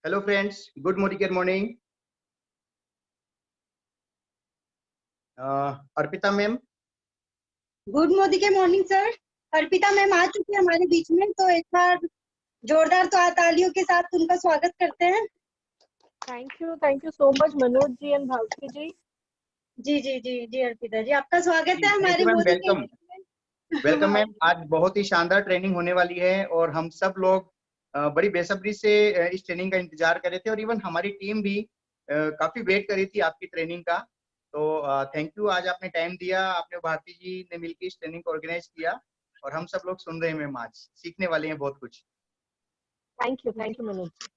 Hello friends, good morning. Arpita ma'am. Good morning sir. Arpita ma'am आ चुकी है हमारे बीच में, तो एक बार जोरदार तालियों के साथ उनका स्वागत करते हैं। Thank you so much Manoj ji and Bharati ji. जी अर्पिता जी, आपका स्वागत है हमारे वेलकम मैम। आज बहुत ही शानदार ट्रेनिंग होने वाली है और हम सब लोग बड़ी बेसब्री से इस ट्रेनिंग का इंतजार कर रहे थे और इवन हमारी टीम भी काफी वेट कर रही थी आपकी ट्रेनिंग का। तो थैंक यू, आज आपने टाइम दिया, आपने भारती जी ने मिलकर इस ट्रेनिंग को ऑर्गेनाइज किया और हम सब लोग सुन रहे हैं मैम, आज सीखने वाले हैं बहुत कुछ। Thank you Manoj.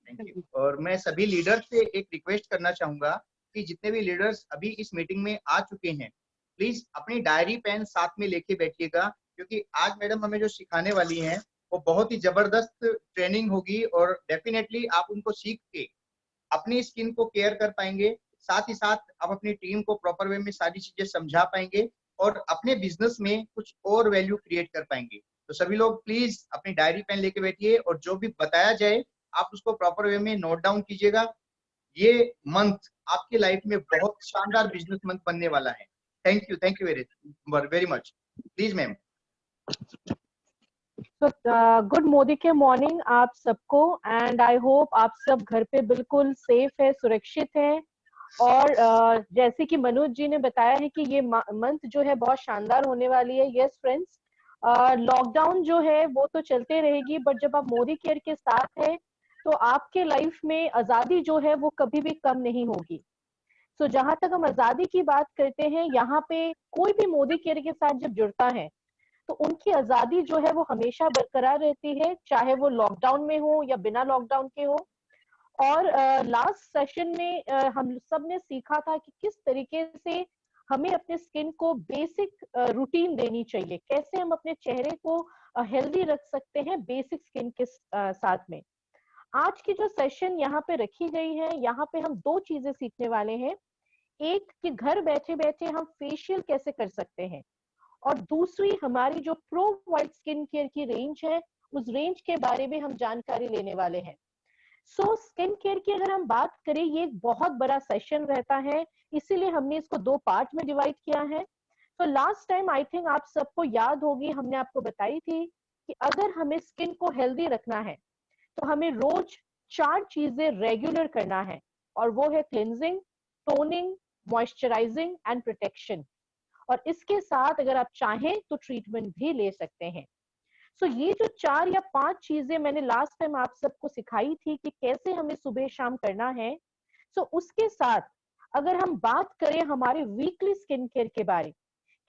Thank you. और मैं सभी लीडर्स से एक रिक्वेस्ट करना चाहूंगा कि जितने भी लीडर्स अभी इस मीटिंग में आ चुके हैं, प्लीज अपनी डायरी पेन साथ में लेके बैठिएगा, क्योंकि आज मैडम हमें जो सिखाने वाली हैं वो बहुत ही जबरदस्त ट्रेनिंग होगी और डेफिनेटली आप उनको सीख के अपनी स्किन को केयर कर पाएंगे, साथ ही साथ आप अपनी टीम को प्रॉपर वे में सारी चीजें समझा पाएंगे और अपने बिजनेस में कुछ और वैल्यू क्रिएट कर पाएंगे। तो सभी लोग प्लीज अपनी डायरी पेन लेके बैठिए और जो भी बताया जाए आप उसको प्रॉपर वे में नोट डाउन कीजिएगा। ये मंथ आपकी लाइफ में बहुत शानदार बिजनेस मंथ बनने वाला है। Thank you very much. Please ma'am. Good Modi के मॉर्निंग आप सबको, एंड आई होप आप सब घर पे बिल्कुल सेफ है, सुरक्षित है। और जैसे कि मनोज जी ने बताया है कि ये मंथ जो है बहुत शानदार होने वाली है। यस फ्रेंड्स, लॉकडाउन जो है वो तो चलते रहेगी, बट जब आप मोदी केयर के साथ है तो आपके लाइफ में आजादी जो है वो कभी भी कम नहीं होगी। सो जहां तक हम आजादी की बात करते हैं, यहाँ पे कोई भी मोदी केयर के साथ जब जुड़ता है तो उनकी आजादी जो है वो हमेशा बरकरार रहती है, चाहे वो लॉकडाउन में हो या बिना लॉकडाउन के हो। और लास्ट सेशन में हम सब ने सीखा था कि किस तरीके से हमें अपने स्किन को बेसिक रूटीन देनी चाहिए, कैसे हम अपने चेहरे को हेल्दी रख सकते हैं बेसिक स्किन के साथ में। आज की जो सेशन यहाँ पे रखी गई है, यहाँ पे हम दो चीजें सीखने वाले हैं। एक कि घर बैठे बैठे हम फेशियल कैसे कर सकते हैं, और दूसरी हमारी जो प्रो वाइट स्किन केयर की रेंज है, उस रेंज के बारे में हम जानकारी लेने वाले हैं। सो स्किन केयर की अगर हम बात करें, ये एक बहुत बड़ा सेशन रहता है, इसीलिए हमने इसको दो पार्ट में डिवाइड किया है। तो लास्ट टाइम आई थिंक आप सबको याद होगी, हमने आपको बताई थी कि अगर हमें स्किन को हेल्दी रखना है तो हमें रोज 4 चीजें रेगुलर करना है, और वो है cleansing, toning, moisturising and protection. और इसके साथ अगर आप चाहें तो ट्रीटमेंट भी ले सकते हैं। सो ये जो 4 या 5 चीजें मैंने लास्ट टाइम आप सबको सिखाई थी कि कैसे हमें सुबह शाम करना है, सो उसके साथ अगर हम बात करें हमारे वीकली स्किन केयर के बारे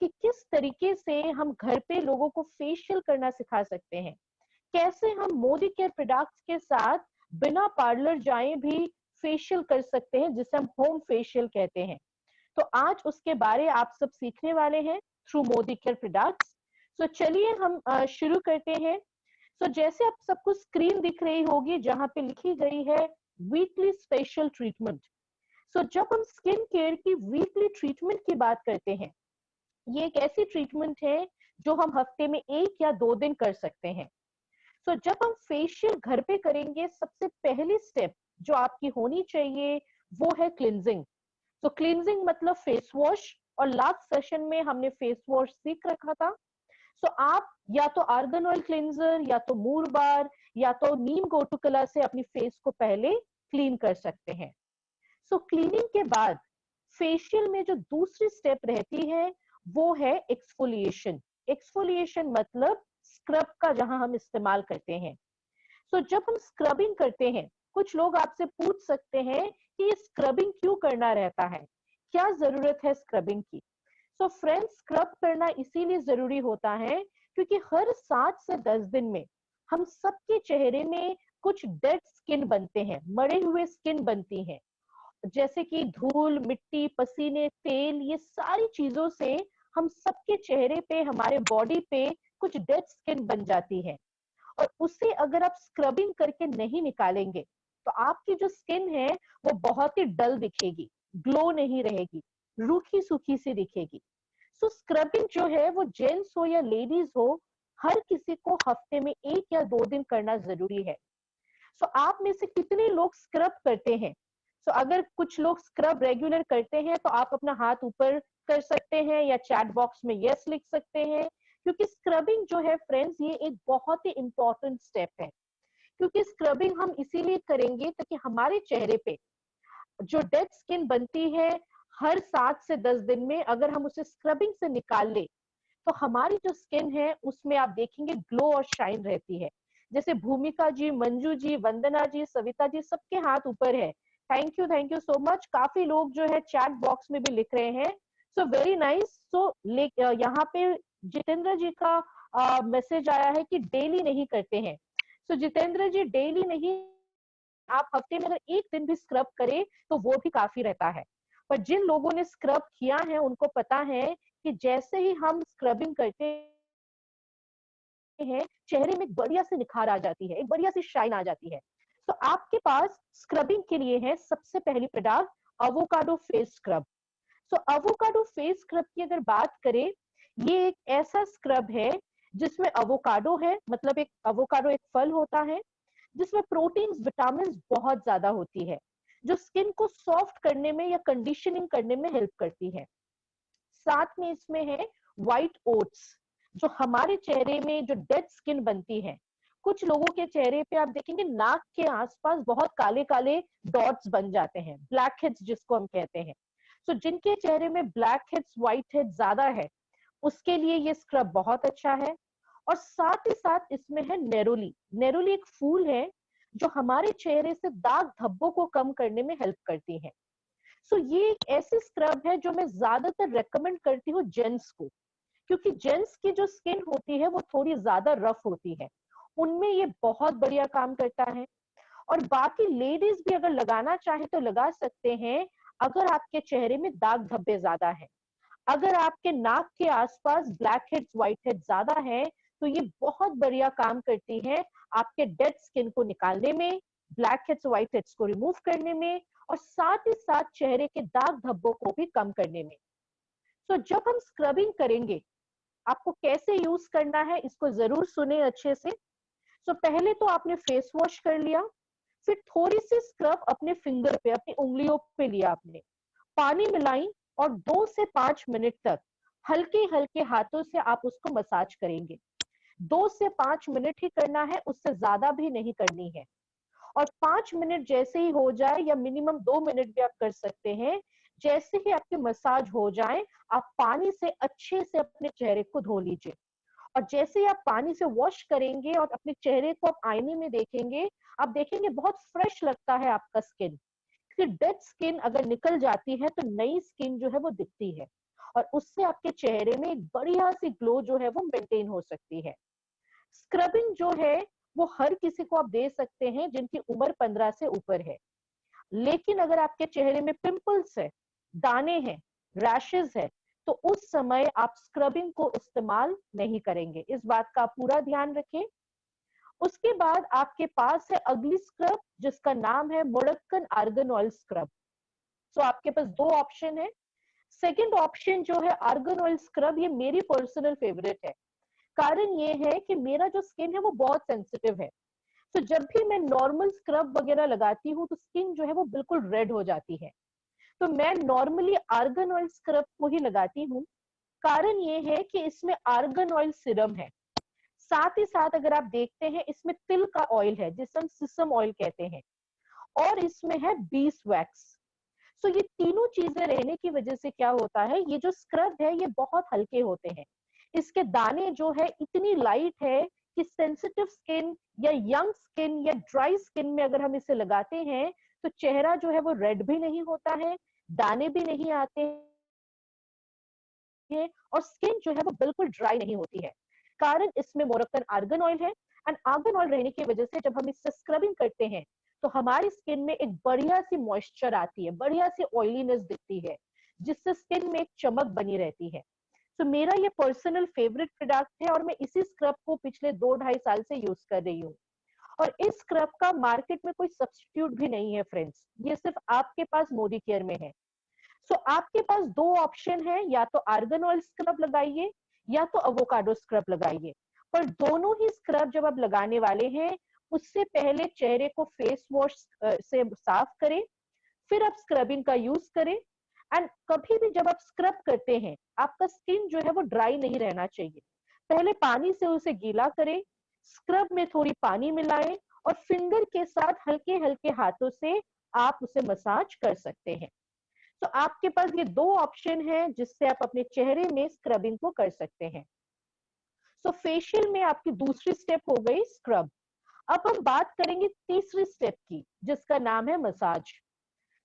कि किस तरीके से हम घर पे लोगों को फेशियल करना सिखा सकते हैं, कैसे हम मोदी केयर प्रोडक्ट्स के साथ बिना पार्लर जाए भी फेशियल कर सकते हैं, जिसे हम होम फेशियल कहते हैं। तो आज उसके बारे आप सब सीखने वाले हैं थ्रू मोदी केयर प्रोडक्ट्स। सो चलिए हम शुरू करते हैं। सो जैसे आप सबको स्क्रीन दिख रही होगी जहां पे लिखी गई है वीकली स्पेशल ट्रीटमेंट। सो जब हम स्किन केयर की वीकली ट्रीटमेंट की बात करते हैं, ये एक ऐसी ट्रीटमेंट है जो हम हफ्ते में 1 या 2 दिन कर सकते हैं। सो जब हम फेशियल घर पे करेंगे, सबसे पहली स्टेप जो आपकी होनी चाहिए वो है क्लिनजिंग। तो क्लींजिंग मतलब फेस वॉश, और लास्ट सेशन में हमने फेस वॉश सीख रखा था। सो आप या तो आर्गन ऑयल क्लींजर या तो मूर बार या तो नीम गोटुकला से अपनी फेस को पहले क्लीन कर सकते हैं। सो क्लीनिंग के बाद फेशियल में जो दूसरी स्टेप रहती है वो है एक्सफोलिएशन। एक्सफोलिएशन मतलब स्क्रब का जहां हम इस्तेमाल करते हैं। सो जब हम स्क्रबिंग करते हैं, कुछ लोग आपसे पूछ सकते हैं कि ये स्क्रबिंग क्यों करना रहता है, क्या जरूरत है स्क्रबिंग की। सो फ्रेंड्स, स्क्रब करना इसीलिए जरूरी होता है क्योंकि हर 7 से 10 दिन में हम सबके चेहरे में कुछ डेड स्किन बनते हैं, मरे हुए स्किन बनती हैं, जैसे कि धूल, मिट्टी, पसीने, तेल, ये सारी चीजों से हम सबके चेहरे पे, हमारे बॉडी पे कुछ डेड स्किन बन जाती है। और उसे अगर आप स्क्रबिंग करके नहीं निकालेंगे तो आपकी जो स्किन है वो बहुत ही डल दिखेगी, ग्लो नहीं रहेगी, रूखी सूखी सी दिखेगी। सो स्क्रबिंग जो है वो जेंट्स हो या लेडीज हो, हर किसी को हफ्ते में 1 या 2 दिन करना जरूरी है। सो आप में से कितने लोग स्क्रब करते हैं? सो अगर कुछ लोग स्क्रब रेगुलर करते हैं तो आप अपना हाथ ऊपर कर सकते हैं या चैट बॉक्स में यस लिख सकते हैं, क्योंकि स्क्रबिंग जो है फ्रेंड्स ये एक बहुत ही इंपॉर्टेंट स्टेप है। क्योंकि स्क्रबिंग हम इसीलिए करेंगे ताकि हमारे चेहरे पे जो डेड स्किन बनती है हर 7 से 10 दिन में, अगर हम उसे स्क्रबिंग से निकाल ले तो हमारी जो स्किन है उसमें आप देखेंगे ग्लो और शाइन रहती है। जैसे भूमिका जी, मंजू जी, वंदना जी, सविता जी, सबके हाथ ऊपर है। Thank you so much. काफी लोग जो है चैट बॉक्स में भी लिख रहे हैं। So very nice. सो यहाँ पे जितेंद्र जी का मैसेज आया है कि डेली नहीं करते हैं। सो जितेंद्र जी डेली नहीं, आप हफ्ते में अगर एक दिन भी स्क्रब करें तो वो भी काफी रहता है। पर जिन लोगों ने स्क्रब किया है उनको पता है कि जैसे ही हम स्क्रबिंग करते हैं चेहरे में एक बढ़िया से निखार आ जाती है, एक बढ़िया सी शाइन आ जाती है। तो आपके पास स्क्रबिंग के लिए है सबसे पहली प्रोडक्ट एवोकाडो फेस स्क्रब। सो एवोकाडो फेस स्क्रब की अगर बात करें, ये एक ऐसा स्क्रब है जिसमें एवोकाडो है, मतलब एक एवोकाडो एक फल होता है जिसमें प्रोटीन्स, विटामिन बहुत ज्यादा होती है, जो स्किन को सॉफ्ट करने में या कंडीशनिंग करने में हेल्प करती है। साथ में इसमें है व्हाइट ओट्स, जो हमारे चेहरे में जो डेड स्किन बनती है, कुछ लोगों के चेहरे पे आप देखेंगे नाक के आसपास बहुत काले काले डॉट्स बन जाते हैं, ब्लैक हेड्स जिसको हम कहते हैं। सो जिनके चेहरे में ब्लैक हेड्स, व्हाइट हेड्स ज्यादा है, उसके लिए ये स्क्रब बहुत अच्छा है। और साथ ही साथ इसमें है नेरोली। नेरोली एक फूल है जो हमारे चेहरे से दाग धब्बों को कम करने में हेल्प करती है। सो ये एक ऐसी स्क्रब है जो मैं ज्यादातर रेकमेंड करती हूँ जेंट्स को, क्योंकि जेंट्स की जो स्किन होती है वो थोड़ी ज्यादा रफ होती है, उनमें ये बहुत बढ़िया काम करता है। और बाकी लेडीज भी अगर लगाना चाहे तो लगा सकते हैं, अगर आपके चेहरे में दाग धब्बे ज्यादा है, अगर आपके नाक के आसपास ब्लैक हेड्स, व्हाइट हेड्स ज्यादा है, तो ये बहुत बढ़िया काम करती है आपके डेड स्किन को निकालने में, ब्लैक हेड्स, व्हाइट हेड्स को रिमूव करने में, और साथ ही साथ चेहरे के दाग धब्बों को भी कम करने में। तो जब हम स्क्रबिंग करेंगे, आपको कैसे यूज करना है इसको जरूर सुने अच्छे से। सो पहले तो आपने फेस वॉश कर लिया, फिर थोड़ी सी स्क्रब अपने फिंगर पे, अपनी उंगलियों पे लिया आपने, पानी मिलाई और 2 से 5 मिनट तक हल्के हल्के हाथों से आप उसको मसाज करेंगे। 2 से 5 मिनट ही करना है, उससे ज्यादा भी नहीं करनी है। और 5 मिनट जैसे ही हो जाए, या मिनिमम 2 मिनट भी आप कर सकते हैं, जैसे ही आपकी मसाज हो जाए आप पानी से अच्छे से अपने चेहरे को धो लीजिए। और जैसे ही आप पानी से वॉश करेंगे और अपने चेहरे को आप आईने में देखेंगे, आप देखेंगे बहुत फ्रेश लगता है आपका स्किन। क्योंकि डेड स्किन अगर निकल जाती है तो नई स्किन जो है वो दिखती है, और उससे आपके चेहरे में एक बढ़िया सी ग्लो जो है वो मेंटेन हो सकती है। स्क्रबिंग जो है वो हर किसी को आप दे सकते हैं जिनकी उम्र 15 से ऊपर है। लेकिन अगर आपके चेहरे में पिंपल्स है, दाने हैं, रैशेस है, तो उस समय आप स्क्रबिंग को इस्तेमाल नहीं करेंगे। इस बात का पूरा ध्यान रखें। उसके बाद आपके पास है अगली स्क्रब जिसका नाम है मोड़क्कन आर्गन ऑयल स्क्रब। सो आपके पास 2 ऑप्शन है। सेकंड ऑप्शन जो है आर्गन ऑयल स्क्रब, ये मेरी पर्सनल फेवरेट है। कारण ये है कि मेरा जो स्किन है वो बहुत सेंसिटिव है। तो जब भी मैं नॉर्मल स्क्रब वगैरह लगाती हूँ तो स्किन जो है वो बिल्कुल रेड हो जाती है। तो मैं नॉर्मली आर्गन ऑयल स्क्रब को ही लगाती हूँ। कारण ये है कि इसमें आर्गन ऑयल सीरम है, साथ ही साथ अगर आप देखते हैं इसमें तिल का ऑयल है जिसे हम सिसम ऑयल कहते हैं, और इसमें है बीस वैक्स। सो ये तीनों चीजें रहने की वजह से क्या होता है, ये जो स्क्रब है ये बहुत हल्के होते हैं। इसके दाने जो है इतनी लाइट है कि सेंसिटिव स्किन या यंग स्किन या ड्राई स्किन में अगर हम इसे लगाते हैं तो चेहरा जो है वो रेड भी नहीं होता है, दाने भी नहीं आते हैं, और स्किन जो है वो बिल्कुल ड्राई नहीं होती है। कारण इसमें मोरक्कन आर्गन ऑयल है। एंड आर्गन ऑयल रहने की वजह से जब हम इससे स्क्रबिंग करते हैं तो हमारी स्किन में एक बढ़िया सी मॉइस्चर आती है, बढ़िया सी ऑयलीनेस दिखती है, जिससे स्किन में एक चमक बनी रहती है। तो मेरा ये पर्सनल फेवरेट प्रोडक्ट है और मैं इसी स्क्रब को पिछले 2-2.5 साल से यूज कर रही हूँ। और इस स्क्रब का मार्केट में कोई सब्स्टिट्यूट भी नहीं है फ्रेंड्स, ये सिर्फ आपके पास मोदी केयर में है। सो आपके पास 2 ऑप्शन है, या तो आर्गन ऑयल स्क्रब लगाइए या तो एवोकाडो स्क्रब लगाइए। पर दोनों ही स्क्रब जब आप लगाने वाले हैं उससे पहले चेहरे को फेस वॉश से साफ करें, फिर आप स्क्रबिंग का यूज करें। एंड कभी भी जब आप स्क्रब करते हैं, आपका स्किन जो है वो ड्राई नहीं रहना चाहिए। पहले पानी से उसे गीला करें, स्क्रब में थोड़ी पानी मिलाएं और फिंगर के साथ हल्के हल्के हाथों से आप उसे मसाज कर सकते हैं। तो आपके पास ये दो ऑप्शन है जिससे आप अपने चेहरे में स्क्रबिंग को कर सकते हैं। सो फेशियल में आपकी दूसरी स्टेप हो गई स्क्रब। अब हम बात करेंगे तीसरी स्टेप की, जिसका नाम है मसाज।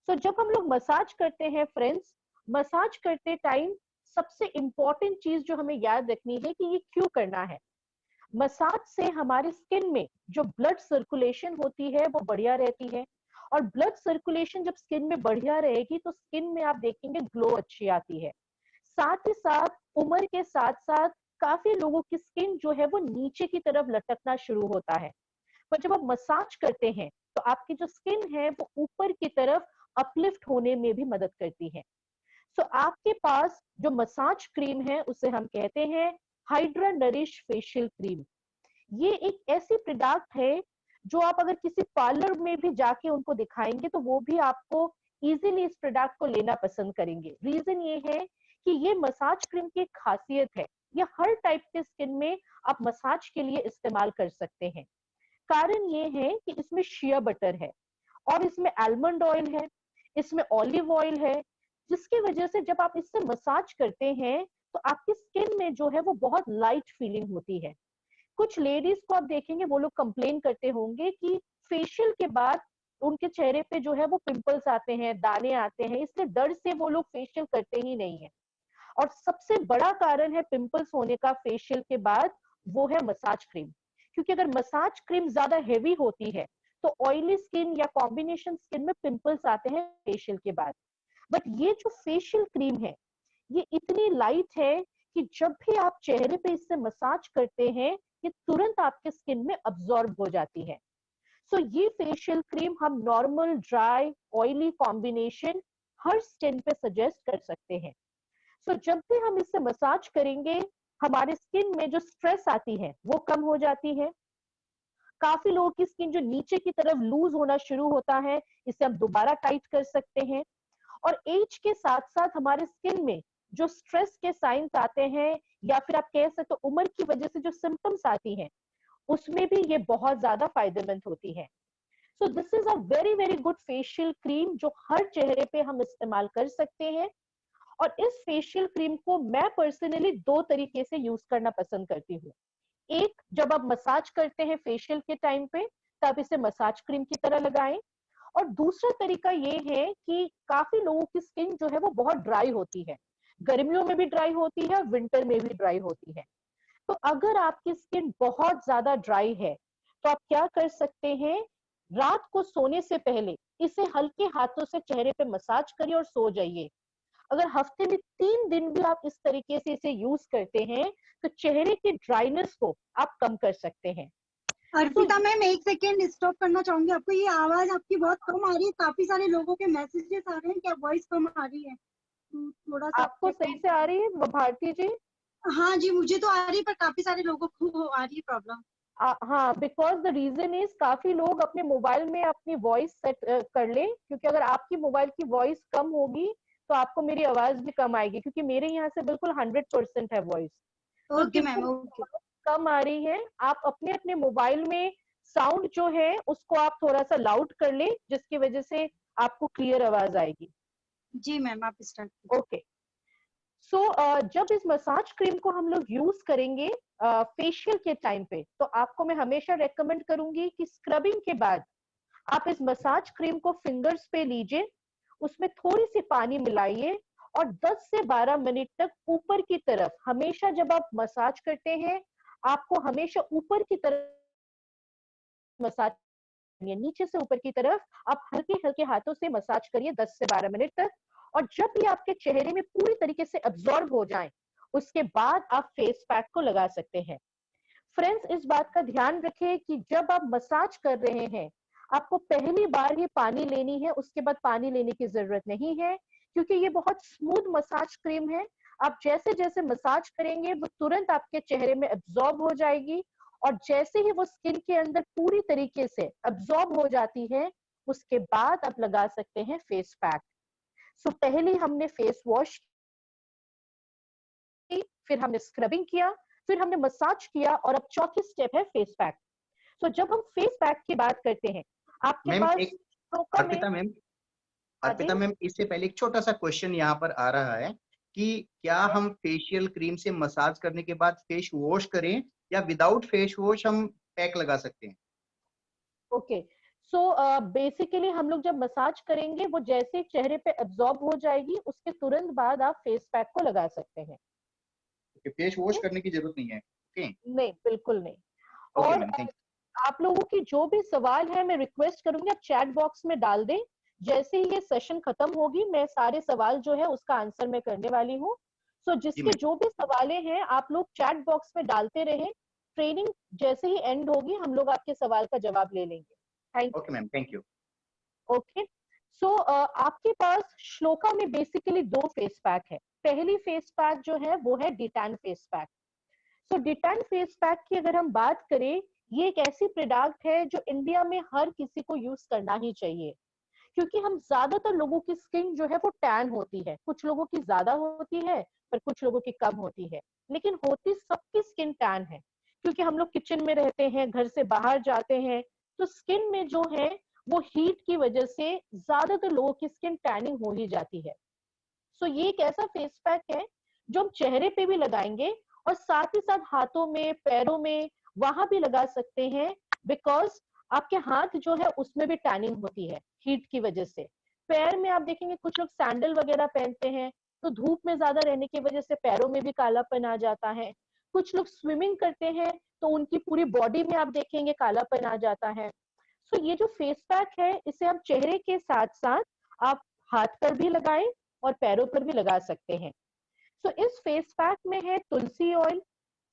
सो जब हम लोग मसाज करते हैं फ्रेंड्स, मसाज करते टाइम सबसे इंपॉर्टेंट चीज जो हमें याद रखनी है कि ये क्यों करना है। मसाज से हमारे स्किन में जो ब्लड सर्कुलेशन होती है वो बढ़िया रहती है, और ब्लड सर्कुलेशन जब स्किन में बढ़िया रहेगी तो स्किन में आप देखेंगे ग्लो अच्छी आती है। साथ ही साथ उम्र के साथ साथ काफी लोगों की स्किन जो है वो नीचे की तरफ लटकना शुरू होता है, पर जब आप मसाज करते हैं तो आपकी जो स्किन है वो ऊपर की तरफ अपलिफ्ट होने में भी मदद करती है। सो आपके पास जो मसाज क्रीम है उसे हम कहते हैं हाइड्रा नरिश फेशियल क्रीम। ये एक ऐसी प्रोडक्ट है जो आप अगर किसी पार्लर में भी जाके उनको दिखाएंगे तो वो भी आपको इजीली इस प्रोडक्ट को लेना पसंद करेंगे। रीजन ये है कि ये मसाज क्रीम की एक खासियत है, ये हर टाइप के स्किन में आप मसाज के लिए इस्तेमाल कर सकते हैं। कारण ये है कि इसमें शिया बटर है और इसमें आलमंड ऑयल है, इसमें ऑलिव ऑयल है, जिसकी वजह से जब आप इससे मसाज करते हैं तो आपकी स्किन में जो है वो बहुत लाइट फीलिंग होती है। कुछ लेडीज को आप देखेंगे वो लोग कंप्लेन करते होंगे कि फेशियल के बाद उनके चेहरे पे जो है वो पिंपल्स आते हैं, दाने आते हैं, इसलिए डर से वो लोग फेशियल करते ही नहीं है। और सबसे बड़ा कारण है पिंपल्स होने का फेशियल के बाद वो है मसाज क्रीम। क्योंकि अगर मसाज क्रीम ज्यादा हेवी होती है तो ऑयली स्किन या कॉम्बिनेशन स्किन में पिंपल्स आते हैं फेशियल के बाद। बट ये जो फेशियल क्रीम है ये इतनी लाइट है कि जब भी आप चेहरे पे इससे मसाज करते हैं ये तुरंत आपके स्किन में अब्सॉर्ब हो जाती है। सो ये फेशियल क्रीम हम नॉर्मल, ड्राई, ऑयली कॉम्बिनेशन हर स्किन पे सजेस्ट कर सकते हैं। सो जब भी हम इससे मसाज करेंगे हमारे स्किन में जो स्ट्रेस आती है वो कम हो जाती है। काफी लोगों की स्किन जो नीचे की तरफ लूज होना शुरू होता है इसे हम दोबारा टाइट कर सकते हैं। और एज के साथ साथ हमारे स्किन में जो स्ट्रेस के साइंस आते हैं या फिर आप कह सकते हो उम्र की वजह से जो सिम्टम्स आती हैं उसमें भी ये बहुत ज्यादा फायदेमंद होती है। So this is a very very good facial cream जो हर चेहरे पे हम इस्तेमाल कर सकते हैं। और इस फेशियल क्रीम को मैं पर्सनली दो तरीके से यूज करना पसंद करती हूँ। एक, जब आप मसाज करते हैं फेशियल के टाइम पे तब इसे मसाज क्रीम की तरह लगाएं। और दूसरा तरीका ये है कि काफी लोगों की स्किन जो है वो बहुत ड्राई होती है, गर्मियों में भी ड्राई होती है, विंटर में भी ड्राई होती है। तो अगर आपकी स्किन बहुत ज्यादा ड्राई है तो आप क्या कर सकते हैं, रात को सोने से पहले इसे हल्के हाथों से चेहरे पे मसाज करिए और सो जाइए। अगर हफ्ते में 3 दिन भी आप इस तरीके से इसे यूज करते हैं तो चेहरे की ड्राइनेस को आप कम कर सकते हैं। अर्पिता मैम, एक सेकेंड स्टॉप करना चाहूंगी आपको। ये आवाज आपकी बहुत कम आ रही है, काफी सारे लोगों के मैसेजेस आ रहे हैं कि वॉइस कम आ रही है, थोड़ा सा आपको सही से आ रही है भारती जी? हाँ जी, मुझे तो आ रही है पर काफी सारे लोगों को आ रही है प्रॉब्लम। हाँ, बिकॉज द रीजन इज काफी लोग अपने मोबाइल में अपनी वॉइस सेट कर ले, क्योंकि अगर आपकी मोबाइल की वॉइस कम होगी तो आपको मेरी आवाज भी कम आएगी, क्योंकि मेरे यहाँ से बिल्कुल 100% है वॉइस। तो ओके मैम, जिनको ओके। कम आ रही है आप अपने अपने मोबाइल में साउंड जो है उसको आप थोड़ा सा लाउड कर ले, जिसकी वजह से आपको क्लियर आवाज आएगी। जी मैम, आप स्टार्ट कीजिए। ओके। सो जब इस मसाज क्रीम को हम लोग यूज करेंगे फेशियल के टाइम पे तो आपको मैं हमेशा रेकमेंड करूंगी कि स्क्रबिंग के बाद आप इस मसाज क्रीम को फिंगर्स पे लीजिए, उसमें थोड़ी सी पानी मिलाइए और 10 से 12 मिनट तक ऊपर की तरफ, हमेशा जब आप मसाज करते हैं आपको हमेशा ऊपर की तरफ मसाज, नीचे से ऊपर की तरफ आप हल्के हल्के हाथों से मसाज करिए 10 से 12 मिनट तक। और जब भी आपके चेहरे में पूरी तरीके से अब्सॉर्ब हो जाए उसके बाद आप फेस पैक को लगा सकते हैं। फ्रेंड्स, इस बात का ध्यान रखें कि जब आप मसाज कर रहे हैं आपको पहली बार ही पानी लेनी है, उसके बाद पानी लेने की जरूरत नहीं है, क्योंकि ये बहुत स्मूथ मसाज क्रीम है। आप जैसे जैसे मसाज करेंगे वो तुरंत आपके चेहरे में अब्सॉर्ब हो जाएगी और जैसे ही वो स्किन के अंदर पूरी तरीके से अब्सॉर्ब हो जाती है, उसके बाद आप लगा सकते हैं फेस पैक। सो पहले हमने फेस वॉश की, फिर हमने स्क्रबिंग किया, फिर हमने मसाज किया, और अब चौथी स्टेप है फेस पैक। सो जब हम फेस पैक की बात करते हैं, आपके मैम पास एक श्लोका में, अर्पिता मैम, हाँ जी, अर्पिता मैम इससे पहले एक छोटा सा क्वेश्चन यहाँ पर आ रहा है कि क्या हम फेशियल क्रीम से मसाज करने के बाद फेस वॉश करें या विदाउट फेस वॉश हम पैक लगा सकते हैं? ओके। सो बेसिकली हम लोग जब मसाज करेंगे, वो जैसे चेहरे पे एब्जॉर्ब हो जाएगी, उसके तुरंत बाद आप फेस पैक को लगा सकते हैं। फेस वॉश करने की जरूरत नहीं है। ओके। नहीं, बिल्कुल नहीं। ओके और मैम, थैंक आप लोगों की जो भी सवाल है, मैं रिक्वेस्ट करूंगी आप चैट बॉक्स में डाल दें। जैसे ही ये सेशन खत्म होगी, मैं सारे सवाल जो है उसका आंसर मैं करने वाली हूँ। सो जी जिसके मैम। जो भी सवालें हैं, आप लोग चैट बॉक्स में डालते रहें। ट्रेनिंग जैसे ही एंड होगी, हम लोग आपके सवाल का जवाब ले लेंगे। Thank okay ma'am, thank you. You. Okay. So आपके पास श्लोका में बेसिकली दो फेस पैक है। पहली फेस पैक जो है वो है डिटैन फेस पैक। सो डिटैन फेस पैक की अगर हम बात करें, ये एक ऐसी प्रोडक्ट है जो इंडिया में हर किसी को यूज करना ही चाहिए, क्योंकि हम ज्यादातर लोगों की स्किन जो है वो टैन होती है। कुछ लोगों की ज्यादा होती है, पर कुछ लोगों की कम होती है, लेकिन होती सबकी स्किन टैन है, क्योंकि हम लोग किचन में रहते हैं, घर से बाहर जाते हैं, तो स्किन में जो है वो हीट की वजह से ज्यादातर लोगों की स्किन टैनिंग हो ही जाती है। सो ये एक ऐसा फेस पैक है जो हम चेहरे पे भी लगाएंगे, और साथ ही साथ हाथों में, पैरों में, वहां भी लगा सकते हैं, बिकॉज आपके हाथ जो है उसमें भी टैनिंग होती है हीट की वजह से। पैर में आप देखेंगे कुछ लोग सैंडल वगैरह पहनते हैं, तो धूप में ज्यादा रहने की वजह से पैरों में भी कालापन आ जाता है। कुछ लोग स्विमिंग करते हैं, तो उनकी पूरी बॉडी में आप देखेंगे कालापन आ जाता है। सो ये जो फेस पैक है, इसे हम चेहरे के साथ साथ आप हाथ पर भी लगाएं और पैरों पर भी लगा सकते हैं। सो इस फेस पैक में है तुलसी ऑयल।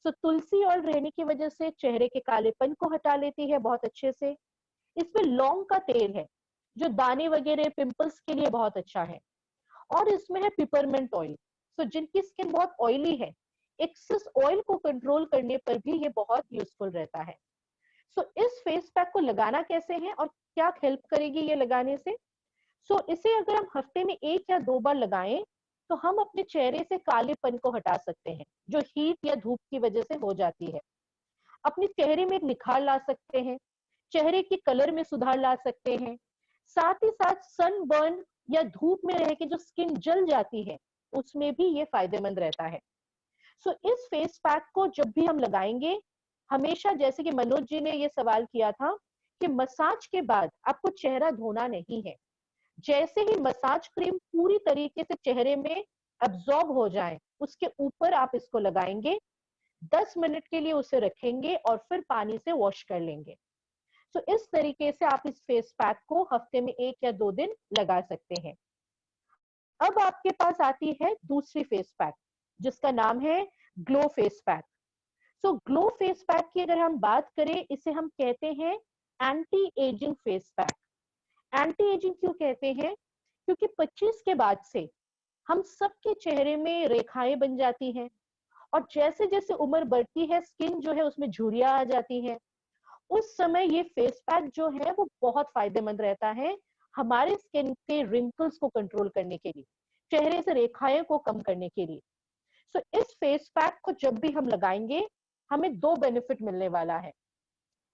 सो तुलसी ऑयल रहने की वजह से चेहरे के कालेपन को हटा लेती है बहुत अच्छे से। इसमें लौंग का तेल है, जो दाने वगैरह पिंपल्स के लिए बहुत अच्छा है। और इसमें है पिपरमेंट ऑयल। सो जिनकी स्किन बहुत ऑयली है, एक्सेस ऑयल को कंट्रोल करने पर भी ये बहुत यूजफुल रहता है। सो इस फेस पैक को लगाना कैसे है और क्या हेल्प करेगी ये लगाने से? सो इसे अगर हम हफ्ते में 1 या 2 बार लगाएं, तो हम अपने चेहरे से कालेपन को हटा सकते हैं, जो हीट या धूप की वजह से हो जाती है। अपने चेहरे में एक निखार ला सकते हैं, चेहरे के कलर में सुधार ला सकते हैं। साथ ही साथ सनबर्न या धूप में रह के जो स्किन जल जाती है, उसमें भी ये फायदेमंद रहता है। सो इस फेस पैक को जब भी हम लगाएंगे, हमेशा, जैसे कि मनोज जी ने ये सवाल किया था कि मसाज के बाद आपको चेहरा धोना नहीं है, जैसे ही मसाज क्रीम पूरी तरीके से चेहरे में अब्सॉर्ब हो जाए, उसके ऊपर आप इसको लगाएंगे, 10 मिनट के लिए उसे रखेंगे और फिर पानी से वॉश कर लेंगे। तो इस तरीके से आप इस फेस पैक को हफ्ते में 1 या 2 दिन लगा सकते हैं। अब आपके पास आती है दूसरी फेस पैक, जिसका नाम है ग्लो फेस पैक। सो ग्लो फेस पैक की अगर हम बात करें, इसे हम कहते हैं anti ageing face pack. Anti ageing क्यों कहते हैं? क्योंकि 25 के बाद से हम सबके चेहरे में रेखाएं बन जाती हैं, और जैसे जैसे उम्र बढ़ती है, स्किन जो है उसमें झुर्रियां आ जाती हैं। उस समय ये फेस पैक जो है वो बहुत फायदेमंद रहता है हमारे स्किन के रिंकल्स को कंट्रोल करने के लिए, चेहरे से रेखाएं को कम करने के लिए। सो इस फेस पैक को जब भी हम लगाएंगे, हमें 2 बेनिफिट मिलने वाला है।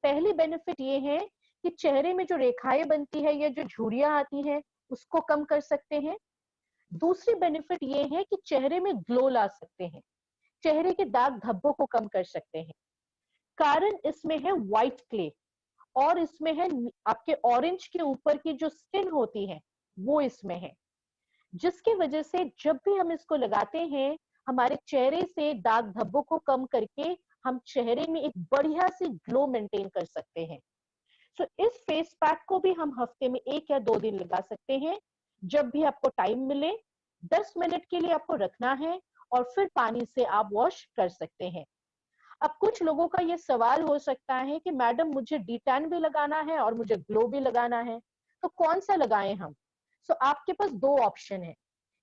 पहली बेनिफिट ये है कि चेहरे में जो रेखाएं बनती है या जो झुर्रियां आती हैं, उसको कम कर सकते हैं। दूसरी बेनिफिट ये है कि चेहरे में ग्लो ला सकते हैं, चेहरे के दाग धब्बों को कम कर सकते हैं। कारण इसमें है व्हाइट क्ले, और इसमें है आपके ऑरेंज के ऊपर की जो स्किन होती है, वो इसमें है, जिसकी वजह से जब भी हम इसको लगाते हैं, हमारे चेहरे से दाग धब्बों को कम करके हम चेहरे में एक बढ़िया सी ग्लो मेंटेन कर सकते हैं। सो इस फेस पैक को भी हम हफ्ते में 1 या 2 दिन लगा सकते हैं, जब भी आपको टाइम मिले। 10 मिनट के लिए आपको रखना है, और फिर पानी से आप वॉश कर सकते हैं। अब कुछ लोगों का ये सवाल हो सकता है कि मैडम, मुझे डी-टैन भी लगाना है और मुझे ग्लो भी लगाना है, तो कौन सा लगाएं हम? सो आपके पास 2 ऑप्शन है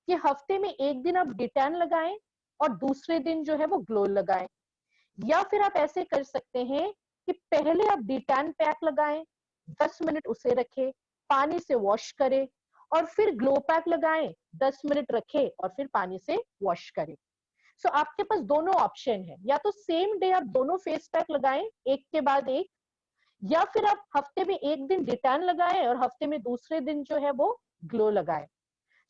कि हफ्ते में 1 दिन आप डी-टैन लगाएं और दूसरे दिन जो है वो ग्लो लगाएं, या फिर आप ऐसे कर सकते हैं कि पहले आप डिटैन पैक लगाएं, 10 मिनट उसे रखें, पानी से वॉश करें, और फिर ग्लो पैक लगाएं, 10 मिनट रखें और फिर पानी से वॉश करें। सो आपके पास दोनों ऑप्शन है, या तो सेम डे आप दोनों फेस पैक लगाएं एक के बाद एक, या फिर आप हफ्ते में एक दिन डिटैन लगाएं और हफ्ते में दूसरे दिन जो है वो ग्लो लगाएं।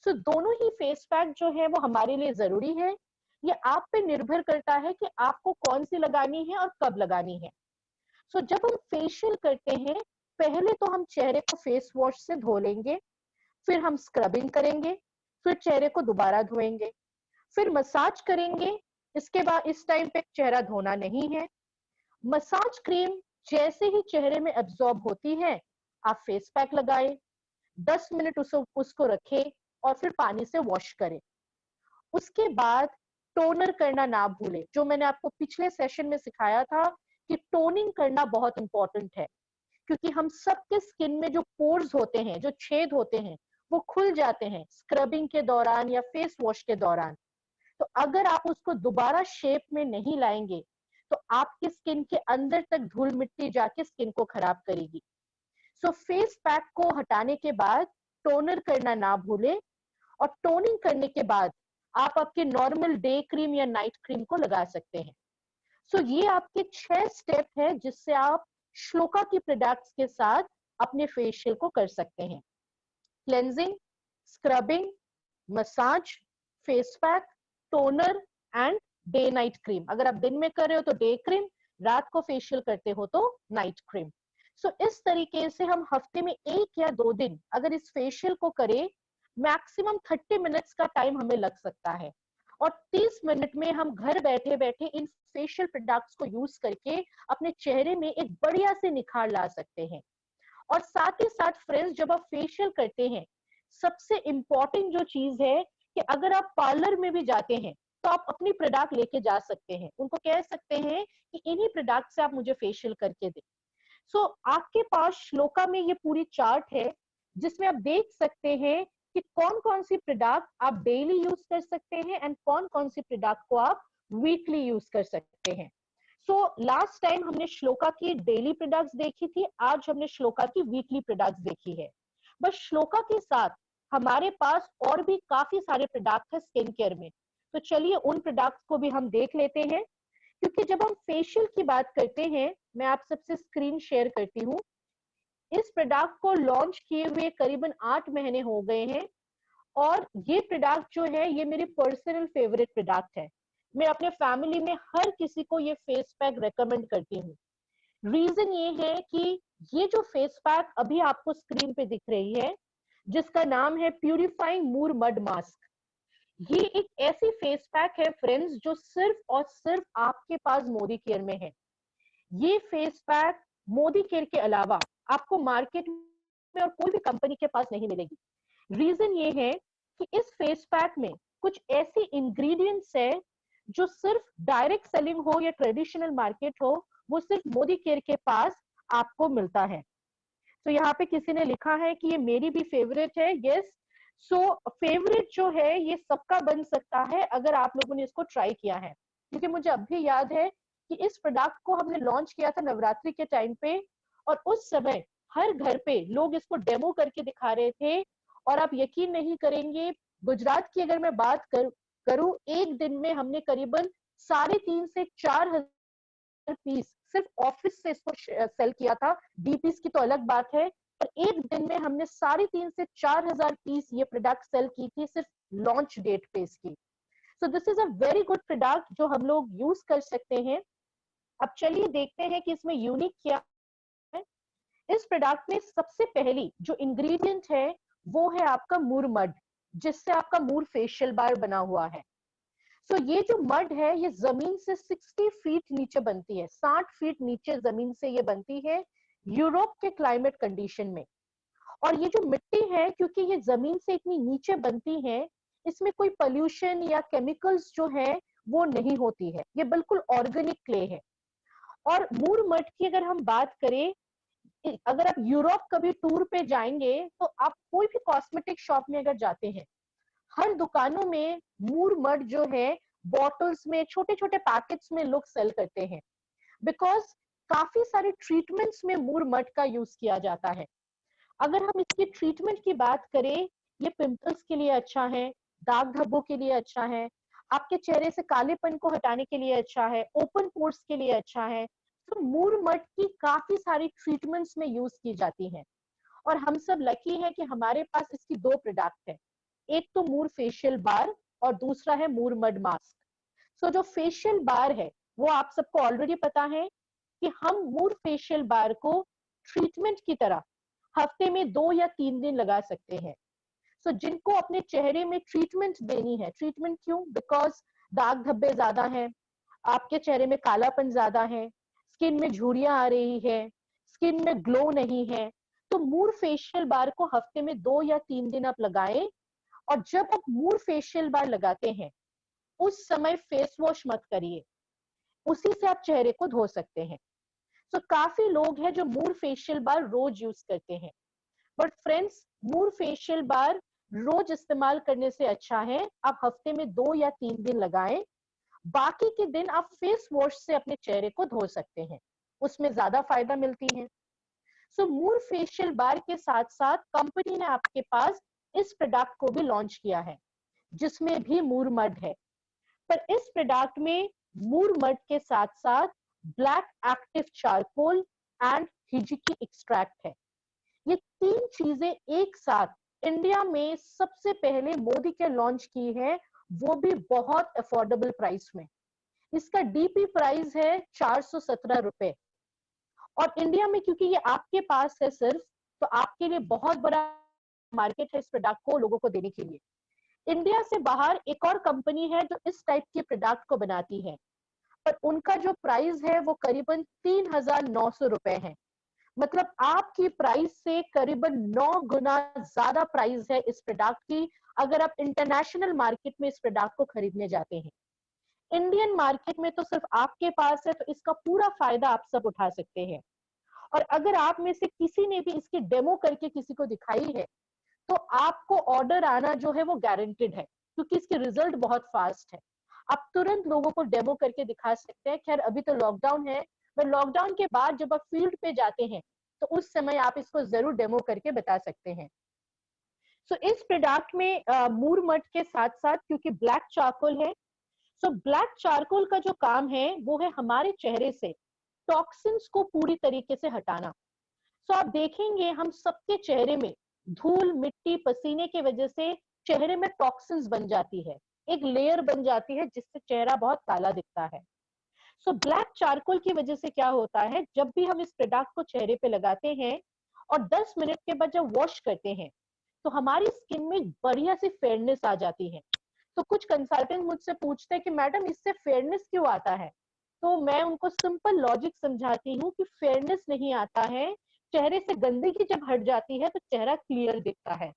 सो दोनों ही फेस पैक जो है वो हमारे लिए जरूरी है। ये आप पे निर्भर करता है कि आपको कौन सी लगानी है और कब लगानी है। सो जब हम फेशियल करते हैं, पहले तो हम चेहरे को फेस वॉश से धो लेंगे, फिर हम स्क्रबिंग करेंगे, फिर चेहरे को दोबारा धोएंगे, फिर मसाज करेंगे। इसके बाद इस टाइम पे चेहरा धोना नहीं है। मसाज क्रीम जैसे ही चेहरे में एब्जॉर्ब होती है, आप फेस पैक लगाएं, 10 मिनट उसको रखें और फिर पानी से वॉश करें। उसके बाद टोनर करना ना भूलें। जो मैंने आपको पिछले सेशन में सिखाया था कि टोनिंग करना बहुत इंपॉर्टेंट है, क्योंकि हम सबके स्किन में जो पोर्स होते हैं, जो छेद होते हैं, वो खुल जाते हैं स्क्रबिंग के दौरान या फेस वॉश के दौरान। तो अगर आप उसको दोबारा शेप में नहीं लाएंगे तो आपकी स्किन के अंदर तक धूल मिट्टी जाके स्किन को खराब करेगी। सो फेस पैक को हटाने के बाद टोनर करना ना भूलें, और टोनिंग करने के बाद आप आपके नॉर्मल डे क्रीम या नाइट क्रीम को लगा सकते हैं। सो ये आपके 6 स्टेप है जिससे आप श्लोका की प्रोडक्ट्स के साथ अपने फेशियल को कर सकते हैं। Cleansing, scrubbing, massage, face pack, toner and day night cream. अगर आप दिन में कर रहे हो तो डे क्रीम, रात को फेशियल करते हो तो नाइट क्रीम। सो इस तरीके से हम हफ्ते में 1 या 2 दिन अगर इस फेशियल को करें, मैक्सिमम 30 मिनट्स का टाइम हमें लग सकता है, और 30 मिनट में हम घर बैठे बैठे इन फेशियल प्रोडक्ट्स को यूज करके अपने चेहरे में एक बढ़िया से निखार ला सकते हैं। और साथ ही साथ फ्रेंड्स, जब आप फेशियल करते हैं, सबसे इंपॉर्टेंट जो चीज है कि अगर आप पार्लर में भी जाते हैं तो आप अपनी प्रोडक्ट लेके जा सकते हैं, उनको कह सकते हैं कि इन्हीं प्रोडक्ट से आप मुझे फेशियल करके दें। सो आपके पास श्लोका में ये पूरी चार्ट है जिसमें आप देख सकते हैं कि कौन कौन सी प्रोडक्ट आप डेली यूज कर सकते हैं एंड कौन कौन सी प्रोडक्ट को आप वीकली यूज कर सकते हैं। सो लास्ट टाइम हमने श्लोका की डेली प्रोडक्ट्स देखी थी, आज हमने श्लोका की वीकली प्रोडक्ट्स देखी है। बस श्लोका के साथ हमारे पास और भी काफी सारे प्रोडक्ट है स्किन केयर में, तो चलिए उन प्रोडक्ट्स को भी हम देख लेते हैं। क्योंकि जब हम फेशियल की बात करते हैं, मैं आप सबसे स्क्रीन शेयर करती हूँ। इस प्रोडक्ट को लॉन्च किए हुए करीबन 8 महीने हो गए हैं, और ये प्रोडक्ट जो है ये मेरी पर्सनल फेवरेट प्रोडक्ट है। मैं अपने फैमिली में हर किसी को ये फेस पैक रेकमेंड करती हूँ। रीजन ये है कि ये जो फेस पैक अभी आपको स्क्रीन पे दिख रही है, जिसका नाम है प्यूरिफाइंग मूर मड मास्क, ये एक ऐसी फेस पैक है फ्रेंड्स जो सिर्फ और सिर्फ आपके पास मोदी केयर में है। ये फेस पैक मोदी केयर के अलावा आपको मार्केट में और कोई भी कंपनी के पास नहीं मिलेगी। रीजन ये है कि इस फेस पैक में कुछ ऐसे इंग्रेडिएंट्स है जो सिर्फ डायरेक्ट सेलिंग हो या ट्रेडिशनल मार्केट हो, वो सिर्फ मोदी केयर के पास आपको मिलता है। तो यहाँ पे किसी ने लिखा है कि ये मेरी भी फेवरेट है। यस, सो फेवरेट जो है ये सबका बन सकता है अगर आप लोगों ने इसको ट्राई किया है। क्योंकि मुझे अब भी याद है कि इस प्रोडक्ट को हमने लॉन्च किया था नवरात्रि के टाइम पे, और उस समय हर घर पे लोग इसको डेमो करके दिखा रहे थे। और आप यकीन नहीं करेंगे, गुजरात की अगर मैं बात करूं, एक दिन में हमने करीबन 3.5 से 4,000 पीस सिर्फ ऑफिस से इसको सेल किया था। डीपीस की तो अलग बात है, पर एक दिन में हमने 3.5 से 4,000 पीस ये प्रोडक्ट सेल की थी सिर्फ लॉन्च डेट पे इसकी। So this is a very good product जो हम लोग यूज कर सकते हैं। अब चलिए देखते हैं कि इसमें यूनिक क्या है। इस प्रोडक्ट में सबसे पहली जो इंग्रेडिएंट है वो है आपका मूर मड, जिससे आपका मूर फेशियल बार बना हुआ है। सो ये जो मड है ये जमीन से 60 फीट नीचे बनती है, 60 फीट नीचे जमीन से ये बनती है यूरोप के क्लाइमेट कंडीशन में। और ये जो मिट्टी है, क्योंकि ये जमीन से इतनी नीचे बनती है, इसमें कोई पोल्यूशन या केमिकल्स जो है वो नहीं होती है, ये बिल्कुल ऑर्गेनिक क्ले है। और मूर मड की अगर हम बात करें, अगर आप यूरोप कभी टूर पे जाएंगे तो आप कोई भी कॉस्मेटिक शॉप में अगर जाते हैं, हर दुकानों में मूर मड जो है बॉटल्स में, छोटे छोटे पैकेट्स में लोग सेल करते हैं, बिकॉज काफी सारे ट्रीटमेंट्स में मूर मड का यूज किया जाता है। अगर हम इसकी ट्रीटमेंट की बात करें, ये पिंपल्स के लिए अच्छा है, दाग धब्बों के लिए अच्छा है, आपके चेहरे से कालेपन को हटाने के लिए अच्छा है, ओपन पोर्स के लिए अच्छा है। तो मूर मड की काफी सारी ट्रीटमेंट्स में यूज की जाती हैं, और हम सब लकी हैं कि हमारे पास इसकी दो प्रोडक्ट है, एक तो मूर फेशियल बार और दूसरा है मूर मड मास्क। सो जो फेशियल बार है वो आप सबको ऑलरेडी पता है कि हम मूर फेशियल बार को ट्रीटमेंट की तरह हफ्ते में 2 या 3 दिन लगा सकते हैं। सो जिनको अपने चेहरे में ट्रीटमेंट देनी है, ट्रीटमेंट क्यों? बिकॉज दाग धब्बे ज्यादा हैं, आपके चेहरे में कालापन ज्यादा है, स्किन में झुर्रियां आ रही है, स्किन में ग्लो नहीं है, तो मूर फेशियल बार को हफ्ते में 2 या 3 दिन आप लगाएं। और जब आप मूर फेशियल बार लगाते हैं उस समय फेस वॉश मत करिए, उसी से आप चेहरे को धो सकते हैं। तो काफी लोग हैं जो मूर फेशियल बार रोज यूज करते हैं, बट फ्रेंड्स मूर फेशियल बार रोज इस्तेमाल करने से अच्छा है आप हफ्ते में 2 या 3 दिन लगाएं, बाकी के दिन आप फेस वॉश से अपने चेहरे को धो सकते हैं, उसमें ज्यादा फायदा मिलती है। सो मूर फेशियल बार के साथ साथ कंपनी ने आपके पास इस प्रोडक्ट को भी लॉन्च किया है जिसमें भी मूर मड है, पर इस प्रोडक्ट में मूर मड के साथ साथ black active charcoal and hijiki extract है। ये 3 चीजें एक साथ इंडिया में सबसे पहले मोदी के लॉन्च की है, वो भी बहुत अफोर्डेबल प्राइस में। इसका डीपी प्राइस है 417 रुपए, और इंडिया में क्योंकि ये आपके पास है सिर्फ, तो आपके लिए बहुत बड़ा मार्केट है इस प्रोडक्ट को लोगों को देने के लिए। इंडिया से बाहर एक और कंपनी है जो इस टाइप के प्रोडक्ट को बनाती है, पर उनका जो प्राइस है वो करीबन 3,900 रुपए है। मतलब आपकी प्राइस से करीबन 9 गुना ज्यादा प्राइस है इस प्रोडक्ट की अगर आप इंटरनेशनल मार्केट में इस प्रोडक्ट को खरीदने जाते हैं। इंडियन मार्केट में तो सिर्फ आपके पास है, तो इसका पूरा फायदा आप सब उठा सकते हैं। और अगर आप में से किसी ने भी इसकी डेमो करके किसी को दिखाई है तो आपको ऑर्डर आना जो है वो गारंटेड है, क्योंकि इसके रिजल्ट बहुत फास्ट है। आप तुरंत लोगों को डेमो करके दिखा सकते हैं। खैर अभी तो लॉकडाउन है, पर लॉकडाउन के बाद जब आप फील्ड पे जाते हैं तो उस समय आप इसको जरूर डेमो करके बता सकते हैं। सो इस प्रोडक्ट में मूर मड के साथ साथ क्योंकि ब्लैक चारकोल है, सो ब्लैक चारकोल का जो काम है वो है हमारे चेहरे से टॉक्सिन्स को पूरी तरीके से हटाना। सो आप देखेंगे हम सबके चेहरे में धूल, मिट्टी, पसीने की वजह से चेहरे में टॉक्सिन्स बन जाती है, एक लेयर बन जाती है जिससे चेहरा बहुत काला दिखता है। सो ब्लैक चारकोल की वजह से क्या होता है, जब भी हम इस प्रोडक्ट को चेहरे पे लगाते हैं और 10 मिनट के बाद जब वॉश करते हैं तो हमारी स्किन में बढ़िया सी फेयरनेस आ जाती है। तो कुछ कंसल्टेंट मुझसे पूछते हैं कि मैडम इससे फेयरनेस क्यों आता है, तो मैं उनको सिंपल लॉजिक समझाती हूँ कि फेयरनेस नहीं आता है, चेहरे से गंदगी जब हट जाती है तो चेहरा क्लियर दिखता है।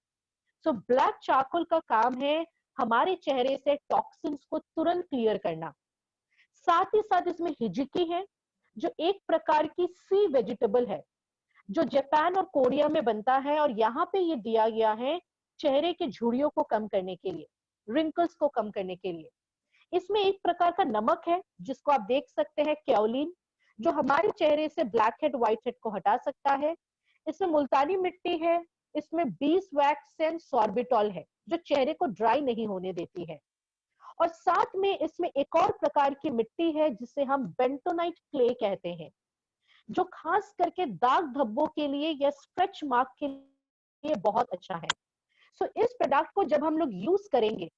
सो ब्लैक चारकोल का काम है हमारे चेहरे से टॉक्सिन्स को तुरंत क्लियर करना। साथ ही साथ इसमें हिजिकी है जो एक प्रकार की सी वेजिटेबल है जो जापान और कोरिया में बनता है, और यहाँ पे ये दिया गया है चेहरे के झुर्रियों को कम करने के लिए, रिंकल्स को कम करने के लिए। इसमें एक प्रकार का नमक है जिसको आप देख सकते हैं कैओलिन, जो हमारे चेहरे से ब्लैक हेड व्हाइट हेड को हटा सकता है। इसमें मुल्तानी मिट्टी है, इसमें बीस वैक्स एंड सॉर्बिटॉल है जो चेहरे को ड्राई नहीं होने देती है, और साथ में इसमें एक और प्रकार की मिट्टी है जिसे हम बेंटोनाइट क्ले कहते हैं, जो खास करके दाग धब्बों के लिए या स्ट्रेच मार्क के लिए बहुत अच्छा है। सो इस प्रोडक्ट को जब हम लोग यूज करेंगे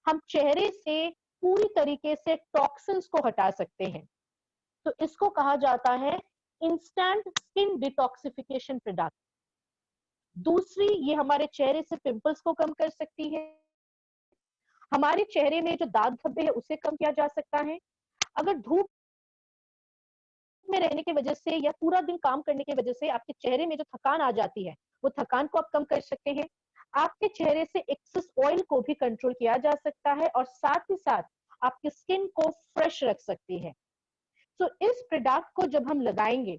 हम चेहरे से पूरी तरीके से टॉक्सिन्स को हटा सकते हैं। तो इसको कहा जाता है इंस्टेंट स्किन डिटॉक्सिफिकेशन प्रोडक्ट। दूसरी, ये हमारे चेहरे से पिंपल्स को कम कर सकती है, हमारे चेहरे में जो दाग धब्बे है उसे कम किया जा सकता है। अगर धूप में रहने की वजह से या पूरा दिन काम करने की वजह से आपके चेहरे में जो थकान आ जाती है वो थकान को आप कम कर सकते हैं। आपके चेहरे से एक्सेस ऑयल को भी कंट्रोल किया जा सकता है, और साथ ही साथ आपकी स्किन को फ्रेश रख सकती है। तो इस प्रोडक्ट को जब हम लगाएंगे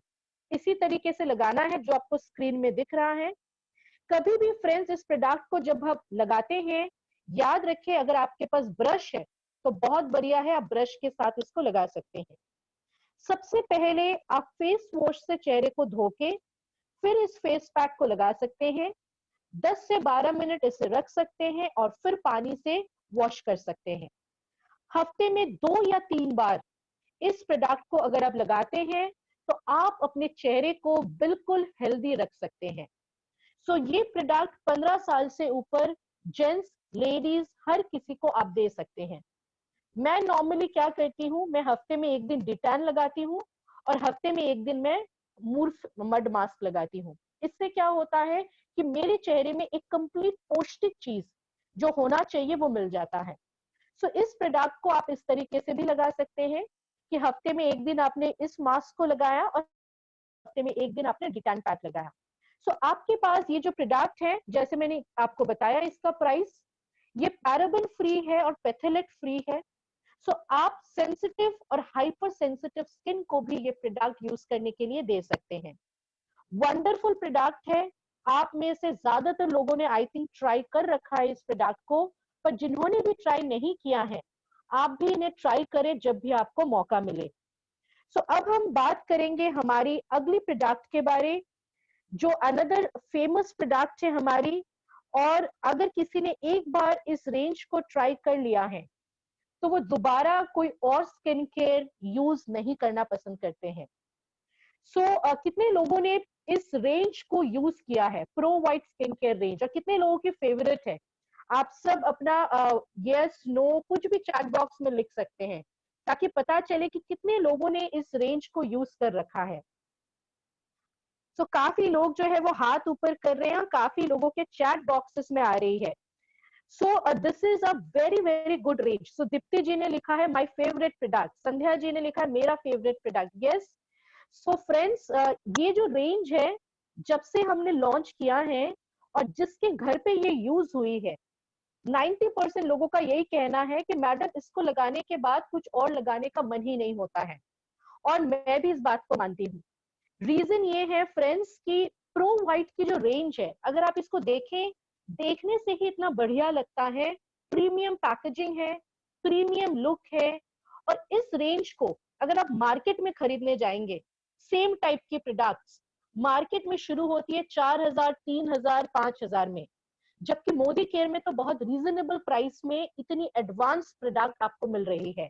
इसी तरीके से लगाना है जो आपको स्क्रीन में दिख रहा है। कभी भी फ्रेंड्स इस प्रोडक्ट को जब आप लगाते हैं याद रखें, अगर आपके पास ब्रश है तो बहुत बढ़िया है, आप ब्रश के साथ इसको लगा सकते हैं। सबसे पहले आप फेस वॉश से चेहरे को धो के फिर इस फेस पैक को लगा सकते हैं। 10 से 12 मिनट इसे रख सकते हैं और फिर पानी से वॉश कर सकते हैं। हफ्ते में 2 या 3 बार इस प्रोडक्ट को अगर आप लगाते हैं तो आप अपने चेहरे को बिल्कुल हेल्दी रख सकते हैं। सो ये प्रोडक्ट 15 साल से ऊपर जेंट्स, लेडीज, हर किसी को आप दे सकते हैं। मैं नॉर्मली क्या करती हूँ, मैं हफ्ते में 1 दिन डिटैन लगाती हूँ और हफ्ते में 1 दिन मैं मूर्फ मड मास्क लगाती हूँ। इससे क्या होता है कि मेरे चेहरे में एक कंप्लीट पौष्टिक चीज जो होना चाहिए वो मिल जाता है। सो इस प्रोडक्ट को आप इस तरीके से भी लगा सकते हैं कि हफ्ते में 1 दिन आपने इस मास्क को लगाया और हफ्ते में 1 दिन आपने डिटैन पैक लगाया। सो आपके पास ये जो प्रोडक्ट है, जैसे मैंने आपको बताया, इसका प्राइस ये पैराबेन फ्री है और पैथेलेट फ्री है। सो आप सेंसिटिव और हाइपर सेंसिटिव स्किन को भी ये प्रोडक्ट यूज करने के लिए दे सकते हैं। वंडरफुल प्रोडक्ट है। आप में से ज्यादातर लोगों ने आई थिंक ट्राई कर रखा है इस प्रोडक्ट को, पर जिन्होंने भी ट्राई नहीं किया है आप भी इन्हें ट्राई करें जब भी आपको मौका मिले। सो अब हम बात करेंगे हमारी अगली प्रोडक्ट के बारे, जो अनदर फेमस प्रोडक्ट है हमारी। और अगर किसी ने एक बार इस रेंज को ट्राई कर लिया है तो वो दोबारा कोई और स्किन केयर यूज नहीं करना पसंद करते हैं। कितने लोगों ने इस रेंज को यूज किया है, pro white skin care range, और कितने लोगों की फेवरेट है? आप सब अपना यस नो कुछ भी चैट बॉक्स में लिख सकते हैं ताकि पता चले कि कितने लोगों ने इस रेंज को यूज कर रखा है। काफी लोग जो है वो हाथ ऊपर कर रहे हैं और काफी लोगों के चैट बॉक्सेस में आ रही है। This is a very very good range. Deepti ji ने लिखा है my favourite product, Sandhya ji ने लिखा है मेरा favourite product. Yes, so friends, ये जो रेंज है जब से हमने लॉन्च किया है और जिसके घर पे ये यूज हुई है, 90% लोगों का यही कहना है कि मैडम इसको लगाने के बाद कुछ और लगाने का मन ही नहीं होता है, और मैं भी इस बात को मानती हूँ। रीजन ये है फ्रेंड्स कि प्रो वाइट की जो रेंज है, अगर आप इसको देखें, देखने से ही इतना बढ़िया लगता है। प्रीमियम पैकेजिंग है, प्रीमियम लुक है, और इस रेंज को अगर आप मार्केट में खरीदने जाएंगे, सेम टाइप की प्रोडक्ट्स मार्केट में शुरू होती है 4,000, 3,000, 5,000 में, जबकि मोदी केयर में तो बहुत रीजनेबल प्राइस में इतनी एडवांस प्रोडक्ट आपको मिल रही है।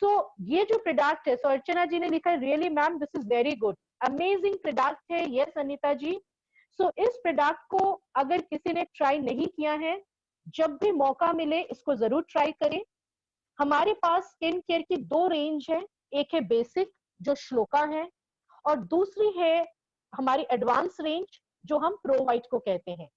ये जो प्रोडक्ट है, अर्चना जी ने लिखा है really ma'am this is very good, amazing product है। यस अनीता जी, इस प्रोडक्ट को अगर किसी ने ट्राई नहीं किया है, जब भी मौका मिले इसको जरूर ट्राई करें। हमारे पास स्किन केयर की 2 रेंज है, एक है बेसिक जो श्लोका है, और दूसरी है हमारी एडवांस रेंज जो हम प्रो वाइट को कहते हैं।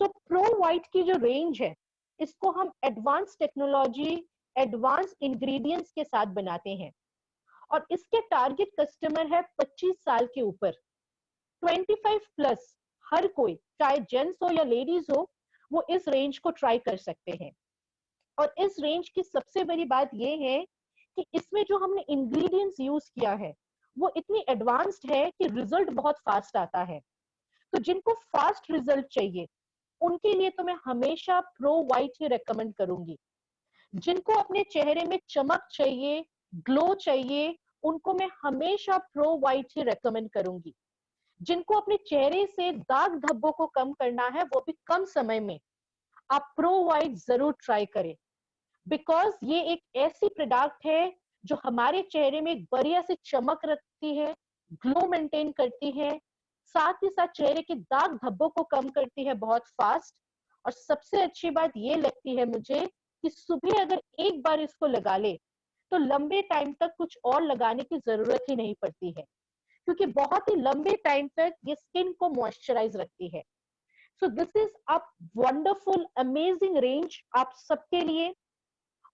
प्रो वाइट की जो रेंज है, इसको हम एडवांस टेक्नोलॉजी, एडवांस इंग्रेडिएंट्स के साथ बनाते हैं, और इसके टारगेट कस्टमर है 25 साल के ऊपर, 25 प्लस। हर कोई, चाहे जेंट्स हो या लेडीज हो, वो इस रेंज को ट्राई कर सकते हैं। और इस रेंज की सबसे बड़ी बात यह है कि इसमें जो हमने इंग्रेडिएंट्स यूज किया है वो इतनी एडवांस्ड है कि रिजल्ट बहुत फास्ट आता है। तो जिनको फास्ट रिजल्ट चाहिए उनके लिए तो मैं हमेशा प्रो वाइट ही रेकमेंड करूंगी। जिनको अपने चेहरे में चमक चाहिए, ग्लो चाहिए, उनको मैं हमेशा प्रो वाइट ही रेकमेंड करूंगी। जिनको अपने चेहरे से दाग धब्बों को कम करना है, वो भी कम समय में, आप प्रो वाइट जरूर ट्राई करें, बिकॉज ये एक ऐसी प्रोडक्ट है जो हमारे चेहरे में एक बढ़िया से चमक रखती है, ग्लो मेंटेन करती है, साथ ही साथ चेहरे के दाग धब्बों को कम करती है बहुत फास्ट। और सबसे अच्छी बात ये लगती है मुझे कि सुबह अगर एक बार इसको लगा ले तो लंबे टाइम तक कुछ और लगाने की जरूरत ही नहीं पड़ती है, क्योंकि बहुत ही लंबे टाइम तक ये स्किन को मॉइस्चराइज रखती है। So this is a wonderful amazing range आप सबके लिए।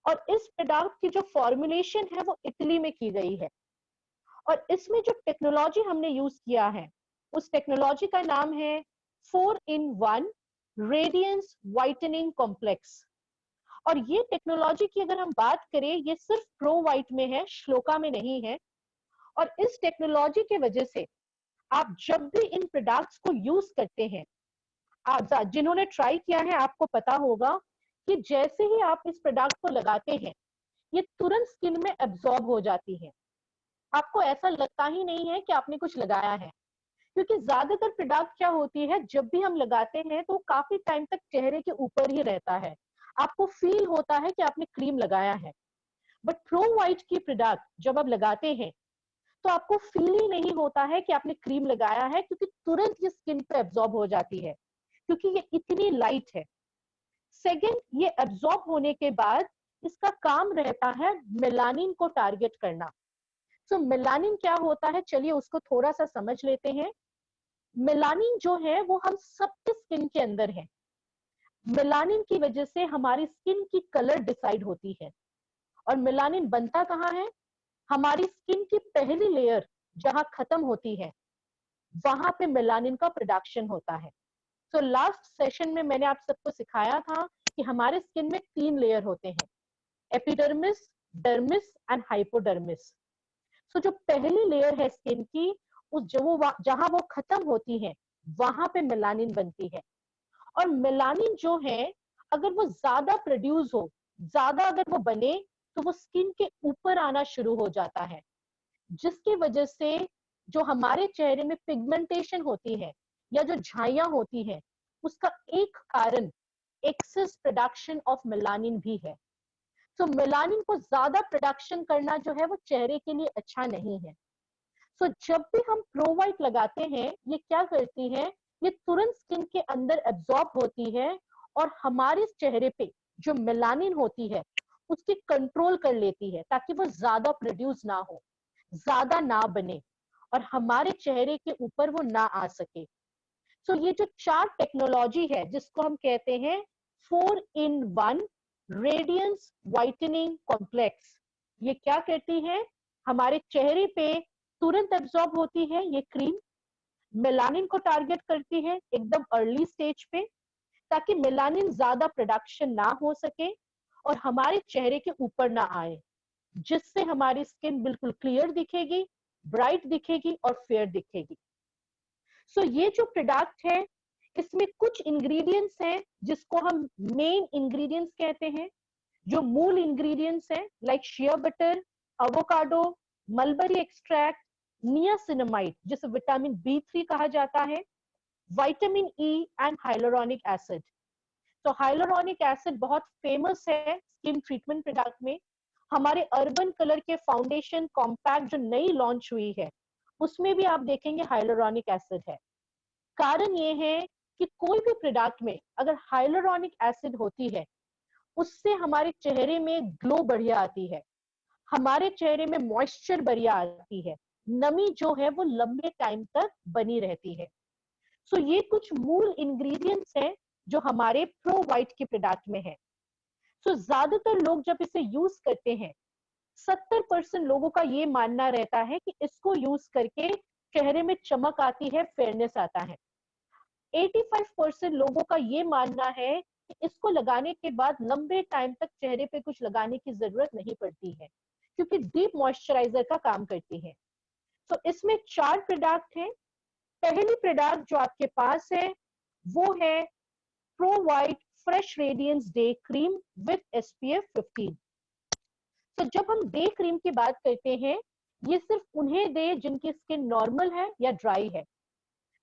और इस प्रोडक्ट की जो फॉर्मुलेशन है वो इटली में की गई है, और इसमें जो टेक्नोलॉजी हमने यूज किया है उस टेक्नोलॉजी का नाम है 4-in-1 रेडियंस व्हाइटनिंग कॉम्प्लेक्स। और ये टेक्नोलॉजी की अगर हम बात करें, ये सिर्फ प्रो वाइट में है, श्लोका में नहीं है। और इस टेक्नोलॉजी की वजह से आप जब भी इन प्रोडक्ट्स को यूज करते हैं, आप जिन्होंने ट्राई किया है आपको पता होगा कि जैसे ही आप इस प्रोडक्ट को लगाते हैं ये तुरंत स्किन में एब्जॉर्ब हो जाती है। आपको ऐसा लगता ही नहीं है कि आपने कुछ लगाया है, क्योंकि ज्यादातर प्रोडक्ट क्या होती है जब भी हम लगाते हैं तो काफी टाइम तक चेहरे के ऊपर ही रहता है, आपको फील होता है कि आपने क्रीम लगाया है। बट प्रो वाइट की प्रोडक्ट जब आप लगाते हैं तो आपको फील ही नहीं होता है कि आपने क्रीम लगाया है, क्योंकि तुरंत ये स्किन पे एब्जॉर्ब हो जाती है, क्योंकि ये इतनी लाइट है। सेकेंड, ये एब्जॉर्ब होने के बाद इसका काम रहता है मेलानिन को टारगेट करना। सो मेलानिन क्या होता है, चलिए उसको थोड़ा सा समझ लेते हैं। मेलानिन जो है वो हम सबके स्किन के अंदर है। मेलानिन की वजह से हमारी स्किन की कलर डिसाइड होती है। और मेलानिन बनता कहाँ है, हमारी स्किन की पहली लेयर जहां खत्म होती है वहां पे मेलानिन का प्रोडक्शन होता है। तो लास्ट सेशन में मैंने आप सबको सिखाया था कि हमारे स्किन में 3 लेयर होते हैं, एपिडर्मिस, डर्मिस एंड हाइपोडर्मिस। सो जो पहली लेयर है स्किन की, उस जहां वो खत्म होती है वहां पे मेलानिन बनती है। और मेलानिन जो है अगर वो ज्यादा प्रोड्यूस हो, ज्यादा अगर वो बने तो वो स्किन के ऊपर आना शुरू हो जाता है, जिसकी वजह से जो हमारे चेहरे में पिगमेंटेशन होती है या जो झाइयां होती है उसका एक कारण एक्सेस प्रोडक्शन ऑफ मेलानिन भी है। तो मेलानिन को ज्यादा प्रोडक्शन करना जो है वो चेहरे के लिए अच्छा नहीं है। सो जब भी हम प्रो वाइट लगाते हैं ये क्या करती है, ये तुरंत स्किन के अंदर एब्जॉर्ब होती है और हमारे चेहरे पे जो मेलानिन होती है उसकी कंट्रोल कर लेती है, ताकि वो ज्यादा प्रोड्यूस ना हो, ज्यादा ना बने और हमारे चेहरे के ऊपर वो ना आ सके। सो ये जो 4 टेक्नोलॉजी है जिसको हम कहते हैं 4-in-1 रेडियंस व्हाइटनिंग कॉम्प्लेक्स, ये क्या करती है, हमारे चेहरे पे तुरंत एब्जॉर्ब होती है ये क्रीम, मेलानिन को टारगेट करती है एकदम अर्ली स्टेज पे, ताकि मेलानिन ज्यादा प्रोडक्शन ना हो सके और हमारे चेहरे के ऊपर ना आए, जिससे हमारी स्किन बिल्कुल क्लियर दिखेगी, ब्राइट दिखेगी और फेयर दिखेगी। सो ये जो प्रोडक्ट है इसमें कुछ इंग्रेडिएंट्स हैं जिसको हम मेन इंग्रेडिएंट्स कहते हैं, जो मूल इंग्रेडिएंट्स हैं like shea butter, avocado, mulberry extract, niacinamide जिसे विटामिन B3 कहा जाता है, vitamin E and hyaluronic acid. तो हाइलुरोनिक एसिड बहुत फेमस है स्किन ट्रीटमेंट प्रोडक्ट में। हमारे अर्बन कलर के फाउंडेशन कॉम्पैक्ट जो नई लॉन्च हुई है उसमें भी आप देखेंगे हाइलुरोनिक एसिड है। कारण ये है कि कोई भी प्रोडक्ट में अगर हाइलुरोनिक एसिड होती है उससे हमारे चेहरे में ग्लो बढ़िया आती है, हमारे चेहरे में मॉइस्चर बढ़िया आती है, नमी जो है वो लंबे टाइम तक बनी रहती है। सो ये कुछ मूल इंग्रेडिएंट्स हैं जो हमारे प्रो वाइट के प्रोडक्ट में है। सो ज्यादातर लोग जब इसे यूज करते हैं 70% लोगों का ये मानना रहता है कि इसको यूज करके चेहरे में चमक आती है, फेयरनेस आता है। 85% लोगों का ये मानना है कि इसको लगाने के बाद लंबे टाइम तक चेहरे पे कुछ लगाने की जरूरत नहीं पड़ती है, क्योंकि डीप मॉइस्चराइजर का काम करती है। तो इसमें 4 प्रोडक्ट हैं। पहली प्रोडक्ट जो आपके पास है वो है pro white fresh radiance day cream with SPF 15। तो जब हम डे क्रीम की बात करते हैं ये सिर्फ उन्हें दे जिनकी स्किन नॉर्मल है या ड्राई है।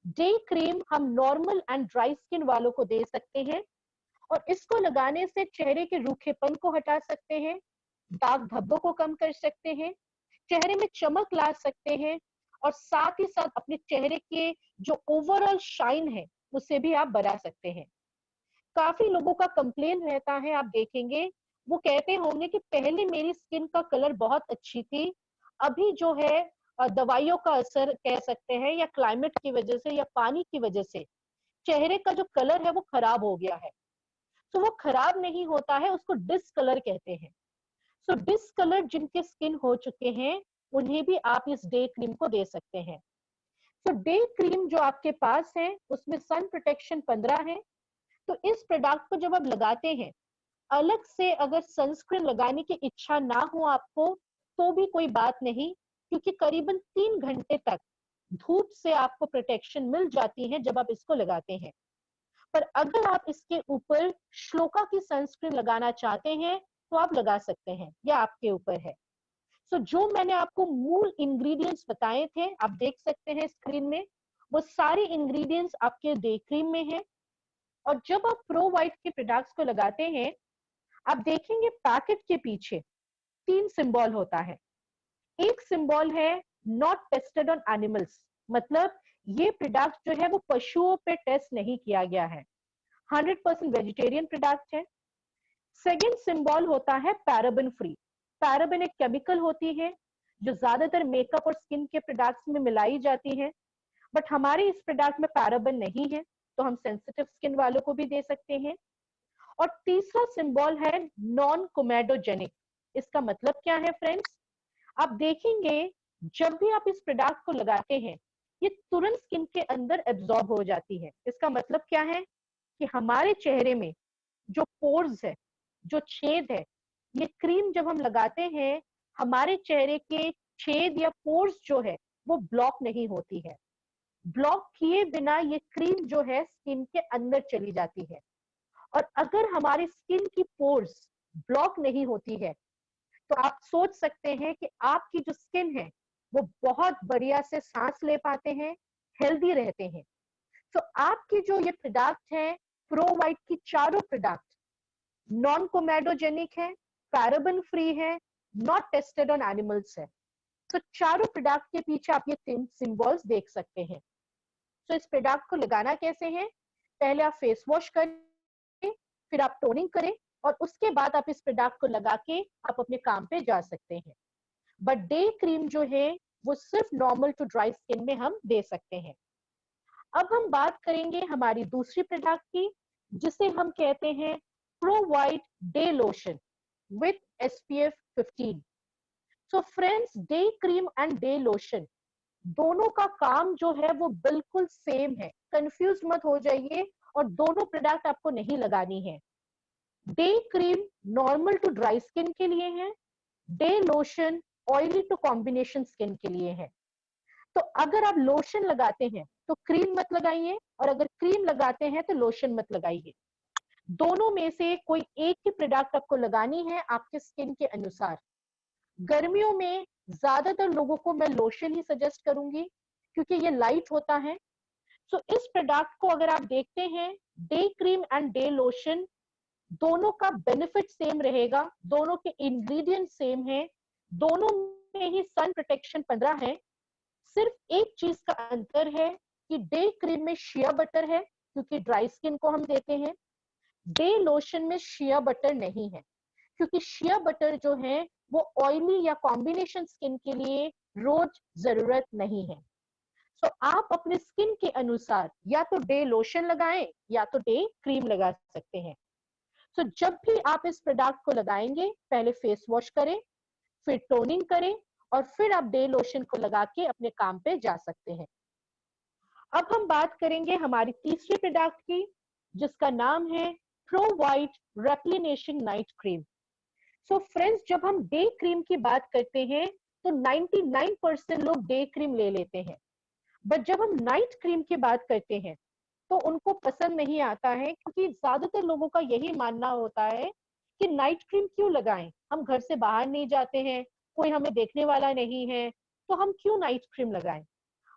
डे क्रीम हम नॉर्मल एंड ड्राई स्किन वालों को दे सकते हैं और इसको लगाने से चेहरे के रूखेपन को हटा सकते हैं, दाग धब्बों को कम कर सकते हैं, चेहरे में चमक ला सकते हैं और साथ ही साथ अपने चेहरे के जो ओवरऑल शाइन है उसे भी आप बढ़ा सकते हैं। काफी लोगों का कंप्लेन रहता है, आप देखेंगे वो कहते होंगे कि पहले मेरी स्किन का कलर बहुत अच्छी थी, अभी जो है दवाइयों का असर कह सकते हैं या क्लाइमेट की वजह से या पानी की वजह से चेहरे का जो कलर है वो खराब हो गया है। तो वो खराब नहीं होता है, उसको डिसकलर कहते हैं। सो डिसकलर जिनके स्किन हो चुके हैं उन्हें भी आप इस डे क्रीम को दे सकते हैं। तो डे क्रीम जो आपके पास है उसमें सन प्रोटेक्शन 15 है। तो इस प्रोडक्ट को जब आप लगाते हैं, अलग से अगर सनस्क्रीन लगाने की इच्छा ना हो आपको तो भी कोई बात नहीं, क्योंकि करीबन 3 घंटे तक धूप से आपको प्रोटेक्शन मिल जाती है जब आप इसको लगाते हैं। पर अगर आप इसके ऊपर श्लोका की सनस्क्रीन लगाना चाहते हैं तो आप लगा सकते हैं, यह आपके ऊपर है। सो जो मैंने आपको मूल इंग्रेडिएंट्स बताए थे, आप देख सकते हैं स्क्रीन में, वो सारे इंग्रेडिएंट्स आपके डे क्रीम में है। और जब आप प्रो वाइट के प्रोडक्ट्स को लगाते हैं, आप देखेंगे पैकेट के पीछे 3 सिंबल होता है। एक सिंबल है नॉट टेस्टेड ऑन एनिमल्स, मतलब ये प्रोडक्ट जो है वो पशुओं पे टेस्ट नहीं किया गया है, 100% वेजिटेरियन प्रोडक्ट है। सेकेंड सिंबल होता है पैराबेन फ्री। पैराबेन एक केमिकल होती है जो ज्यादातर मेकअप और स्किन के प्रोडक्ट्स में मिलाई जाती है, बट हमारे इस प्रोडक्ट में पैराबेन नहीं है, तो हम सेंसिटिव स्किन वालों को भी दे सकते हैं। और तीसरा सिंबल है नॉन कोमेडोजेनिक। इसका मतलब क्या है फ्रेंड्स, आप देखेंगे जब भी आप इस प्रोडक्ट को लगाते हैं ये तुरंत स्किन के अंदर एब्जॉर्ब हो जाती है। इसका मतलब क्या है कि हमारे चेहरे में जो पोर्स है, जो छेद है, ये क्रीम जब हम लगाते हैं हमारे चेहरे के छेद या पोर्स जो है वो ब्लॉक नहीं होती है। ब्लॉक किए बिना ये क्रीम जो है स्किन के अंदर चली जाती है। और अगर हमारी स्किन की पोर्स ब्लॉक नहीं होती है तो आप सोच सकते हैं कि आपकी जो स्किन है वो बहुत बढ़िया से सांस ले पाते हैं, हेल्दी रहते हैं। तो आपकी जो ये प्रोडक्ट है प्रो वाइट की, चारों प्रोडक्ट नॉन कोमेडोजेनिक है, पैराबेन फ्री है, नॉट टेस्टेड ऑन एनिमल्स है। तो चारों प्रोडक्ट के पीछे आप ये 3 सिंबल्स देख सकते हैं। तो इस प्रोडक्ट को लगाना कैसे है, पहले आप फेस वॉश करें, फिर आप टोनिंग करें और उसके बाद आप इस प्रोडक्ट को लगा के आप अपने काम पे जा सकते हैं। बट डे क्रीम जो है वो सिर्फ नॉर्मल टू ड्राई स्किन में हम दे सकते हैं। अब हम बात करेंगे हमारी दूसरी प्रोडक्ट की, जिसे हम कहते हैं pro white day lotion with SPF 15। So friends, day cream and day lotion दोनों का काम जो है वो बिल्कुल सेम है, कंफ्यूज मत हो जाइए, और दोनों प्रोडक्ट आपको नहीं लगानी है। Day cream normal to dry skin के लिए है, day lotion oily to combination skin के लिए है। तो अगर आप लोशन लगाते हैं तो क्रीम मत लगाइए, और अगर क्रीम लगाते हैं तो लोशन मत लगाइए। दोनों में से कोई एक ही प्रोडक्ट आपको लगानी है आपके स्किन के अनुसार। गर्मियों में ज्यादातर लोगों को मैं लोशन ही सजेस्ट करूंगी क्योंकि ये लाइट होता है। सो इस प्रोडक्ट को अगर आप देखते हैं, day cream and day lotion दोनों का बेनिफिट सेम रहेगा, दोनों के इंग्रेडिएंट सेम है, दोनों में ही सन प्रोटेक्शन 15 है। सिर्फ एक चीज का अंतर है कि डे क्रीम में शिया बटर है क्योंकि ड्राई स्किन को हम देते हैं, डे लोशन में शिया बटर नहीं है क्योंकि शिया बटर जो है वो ऑयली या कॉम्बिनेशन स्किन के लिए रोज जरूरत नहीं है। तो आप अपने स्किन के अनुसार या तो डे लोशन लगाएं या तो डे क्रीम लगा सकते हैं। तो जब भी आप इस प्रोडक्ट को लगाएंगे पहले फेस वॉश करें, फिर टोनिंग करें और फिर आप डे लोशन को लगा के अपने काम पे जा सकते हैं। अब हम बात करेंगे हमारी तीसरी प्रोडक्ट की, जिसका नाम है pro white replenishing night cream. So friends, जब हम डे क्रीम की बात करते हैं तो 99% लोग डे क्रीम ले लेते हैं, बट जब हम नाइट क्रीम की बात करते हैं तो उनको पसंद नहीं आता है क्योंकि ज्यादातर लोगों का यही मानना होता है कि नाइट क्रीम क्यों लगाएं, हम घर से बाहर नहीं जाते हैं, कोई हमें देखने वाला नहीं है, तो हम क्यों नाइट क्रीम लगाएं।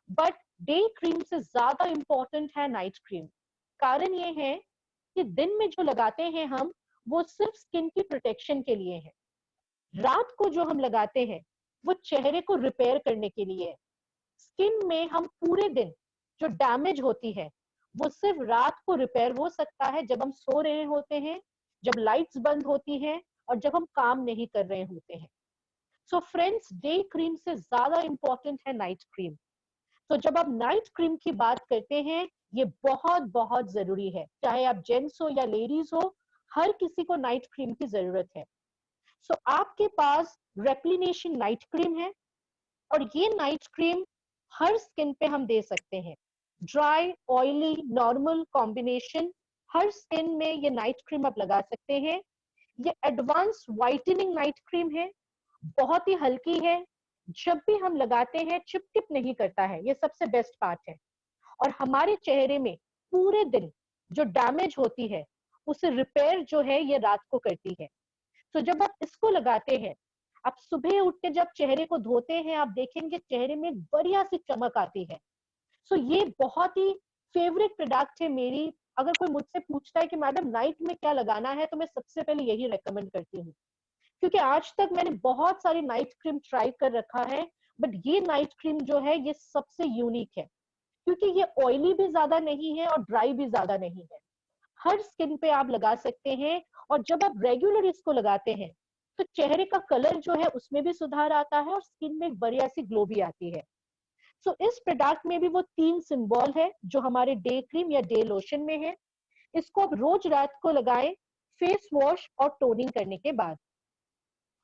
बट डे क्रीम से ज्यादा इंपॉर्टेंट है नाइट क्रीम। कारण ये है कि दिन में जो लगाते हैं हम वो सिर्फ स्किन की प्रोटेक्शन के लिए है, रात को जो हम लगाते हैं वो चेहरे को रिपेयर करने के लिए है। स्किन में हम पूरे दिन जो डैमेज होती है वो सिर्फ रात को रिपेयर हो सकता है जब हम सो रहे होते हैं, जब लाइट्स बंद होती हैं और जब हम काम नहीं कर रहे होते हैं। सो फ्रेंड्स, डे क्रीम से ज्यादा इंपॉर्टेंट है नाइट क्रीम। तो जब आप नाइट क्रीम की बात करते हैं ये बहुत बहुत जरूरी है, चाहे आप जेंट्स हो या लेडीज हो, हर किसी को नाइट क्रीम की जरूरत है। सो आपके पास रेप्लिनेशन नाइट क्रीम है और ये नाइट क्रीम हर स्किन पे हम दे सकते हैं, ड्राई, ऑयली, नॉर्मल कॉम्बिनेशन, हर स्किन में ये नाइट क्रीम आप लगा सकते हैं। ये एडवांस व्हाइटनिंग नाइट क्रीम है, बहुत ही हल्की है, जब भी हम लगाते हैं चिपचिप नहीं करता है, ये सबसे बेस्ट पार्ट है। और हमारे चेहरे में पूरे दिन जो डैमेज होती है उसे रिपेयर जो है ये रात को करती है। तो जब आप इसको लगाते हैं, आप सुबह उठ के जब चेहरे को धोते हैं, आप देखेंगे चेहरे में एक बढ़िया सी चमक आती है। सो ये बहुत ही फेवरेट प्रोडक्ट है मेरी। अगर कोई मुझसे पूछता है कि मैडम नाइट में क्या लगाना है, तो मैं सबसे पहले यही रेकमेंड करती हूँ, क्योंकि आज तक मैंने बहुत सारी नाइट क्रीम ट्राई कर रखा है, बट ये नाइट क्रीम जो है ये सबसे यूनिक है, क्योंकि ये ऑयली भी ज्यादा नहीं है और ड्राई भी ज्यादा नहीं है। हर स्किन पे आप लगा सकते हैं, और जब आप रेगुलर इसको लगाते हैं तो चेहरे का कलर जो है उसमें भी सुधार आता है और स्किन में एक बढ़िया सी ग्लो भी आती है। सो इस प्रोडक्ट में भी वो 3 सिंबल है जो हमारे डे क्रीम या डे लोशन में है। इसको आप रोज रात को लगाएं, फेस वॉश और टोनिंग करने के बाद।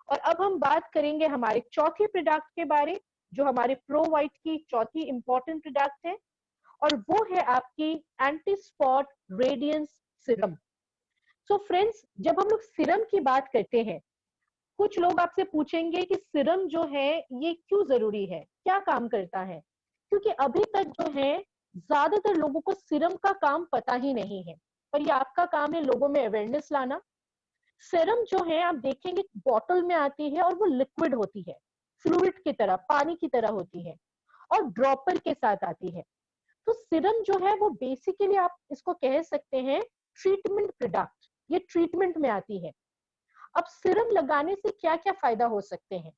और अब हम बात करेंगे हमारे चौथे प्रोडक्ट के बारे, जो हमारे प्रो वाइट की चौथी इंपॉर्टेंट प्रोडक्ट है, और वो है आपकी anti spot radiance serum. So friends, जब हम लोग सीरम की बात करते हैं, कुछ लोग आपसे पूछेंगे कि सीरम जो है ये क्यों जरूरी है, क्या काम करता है, क्योंकि अभी तक जो है ज्यादातर लोगों को सीरम का काम पता ही नहीं है, पर ये आपका काम है लोगों में अवेयरनेस लाना। सीरम जो है आप देखेंगे बॉटल में आती है और वो लिक्विड होती है, फ्लूइड की तरह, पानी की तरह होती है, और ड्रॉपर के साथ आती है। तो सीरम जो है वो बेसिकली आप इसको कह सकते हैं ट्रीटमेंट प्रोडक्ट, ये ट्रीटमेंट में आती है। अब सीरम लगाने से क्या क्या फायदा हो सकते हैं?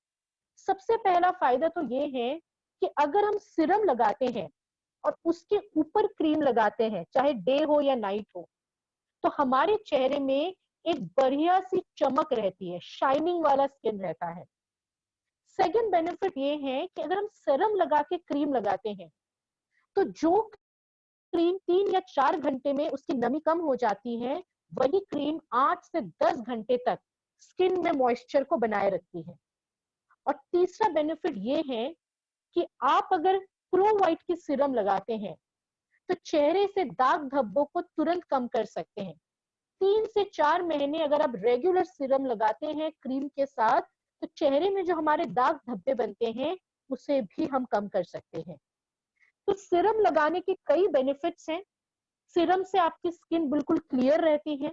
सबसे पहला फायदा तो ये है कि अगर हम सीरम लगाते हैं और उसके ऊपर क्रीम लगाते हैं, चाहे डे हो या नाइट हो, तो हमारे चेहरे में एक बढ़िया सी चमक रहती है, शाइनिंग वाला स्किन रहता है। सेकंड बेनिफिट ये है कि अगर हम सीरम लगा के क्रीम लगाते हैं, तो जो क्रीम 3 या 4 घंटे में उसकी नमी कम हो जाती है, वही क्रीम 8 से 10 घंटे तक स्किन में मॉइस्चर को बनाए रखती है। और तीसरा बेनिफिट ये है कि आप अगर प्रो वाइट की सीरम लगाते हैं, तो चेहरे से दाग धब्बों को तुरंत कम कर सकते हैं। 3 से 4 महीने अगर आप रेगुलर सीरम लगाते हैं क्रीम के साथ, तो चेहरे में जो हमारे दाग धब्बे बनते हैं उसे भी हम कम कर सकते हैं। तो सीरम लगाने के कई बेनिफिट्स हैं। सीरम से आपकी स्किन बिल्कुल क्लियर रहती है,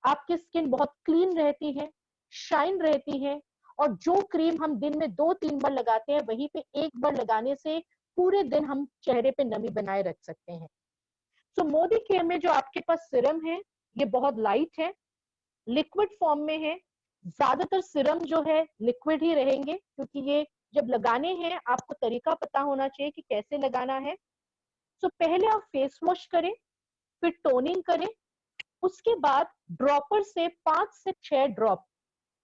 आपकी स्किन बहुत क्लीन रहती है, शाइन रहती है, और जो क्रीम हम दिन में 2-3 बार लगाते हैं, वहीं पे एक बार लगाने से पूरे दिन हम चेहरे पे नमी बनाए रख सकते हैं। सो मोदी केयर में जो आपके पास सीरम है ये बहुत लाइट है, लिक्विड फॉर्म में है। ज्यादातर सीरम जो है लिक्विड ही रहेंगे, क्योंकि ये जब लगाने हैं आपको तरीका पता होना चाहिए कि कैसे लगाना है। सो पहले आप फेस वॉश करें, फिर टोनिंग करें, उसके बाद ड्रॉपर से 5 से 6 ड्रॉप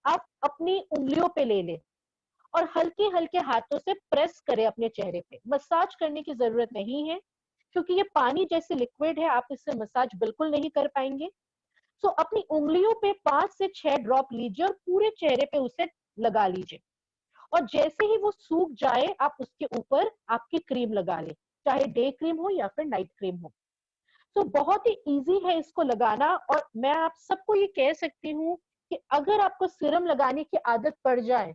आप अपनी उंगलियों पे ले लें और हल्के हल्के हाथों से प्रेस करें अपने चेहरे पे। मसाज करने की जरूरत नहीं है, क्योंकि ये पानी जैसे लिक्विड है, आप इससे मसाज बिल्कुल नहीं कर पाएंगे। सो अपनी उंगलियों पे 5 से 6 ड्रॉप लीजिए और पूरे चेहरे पे उसे लगा लीजिए, और जैसे ही वो सूख जाए आप उसके ऊपर आपकी क्रीम लगा लें, चाहे डे क्रीम हो या फिर नाइट क्रीम हो। तो बहुत ही इजी है इसको लगाना, और मैं आप सबको ये कह सकती हूँ कि अगर आपको सीरम लगाने की आदत पड़ जाए,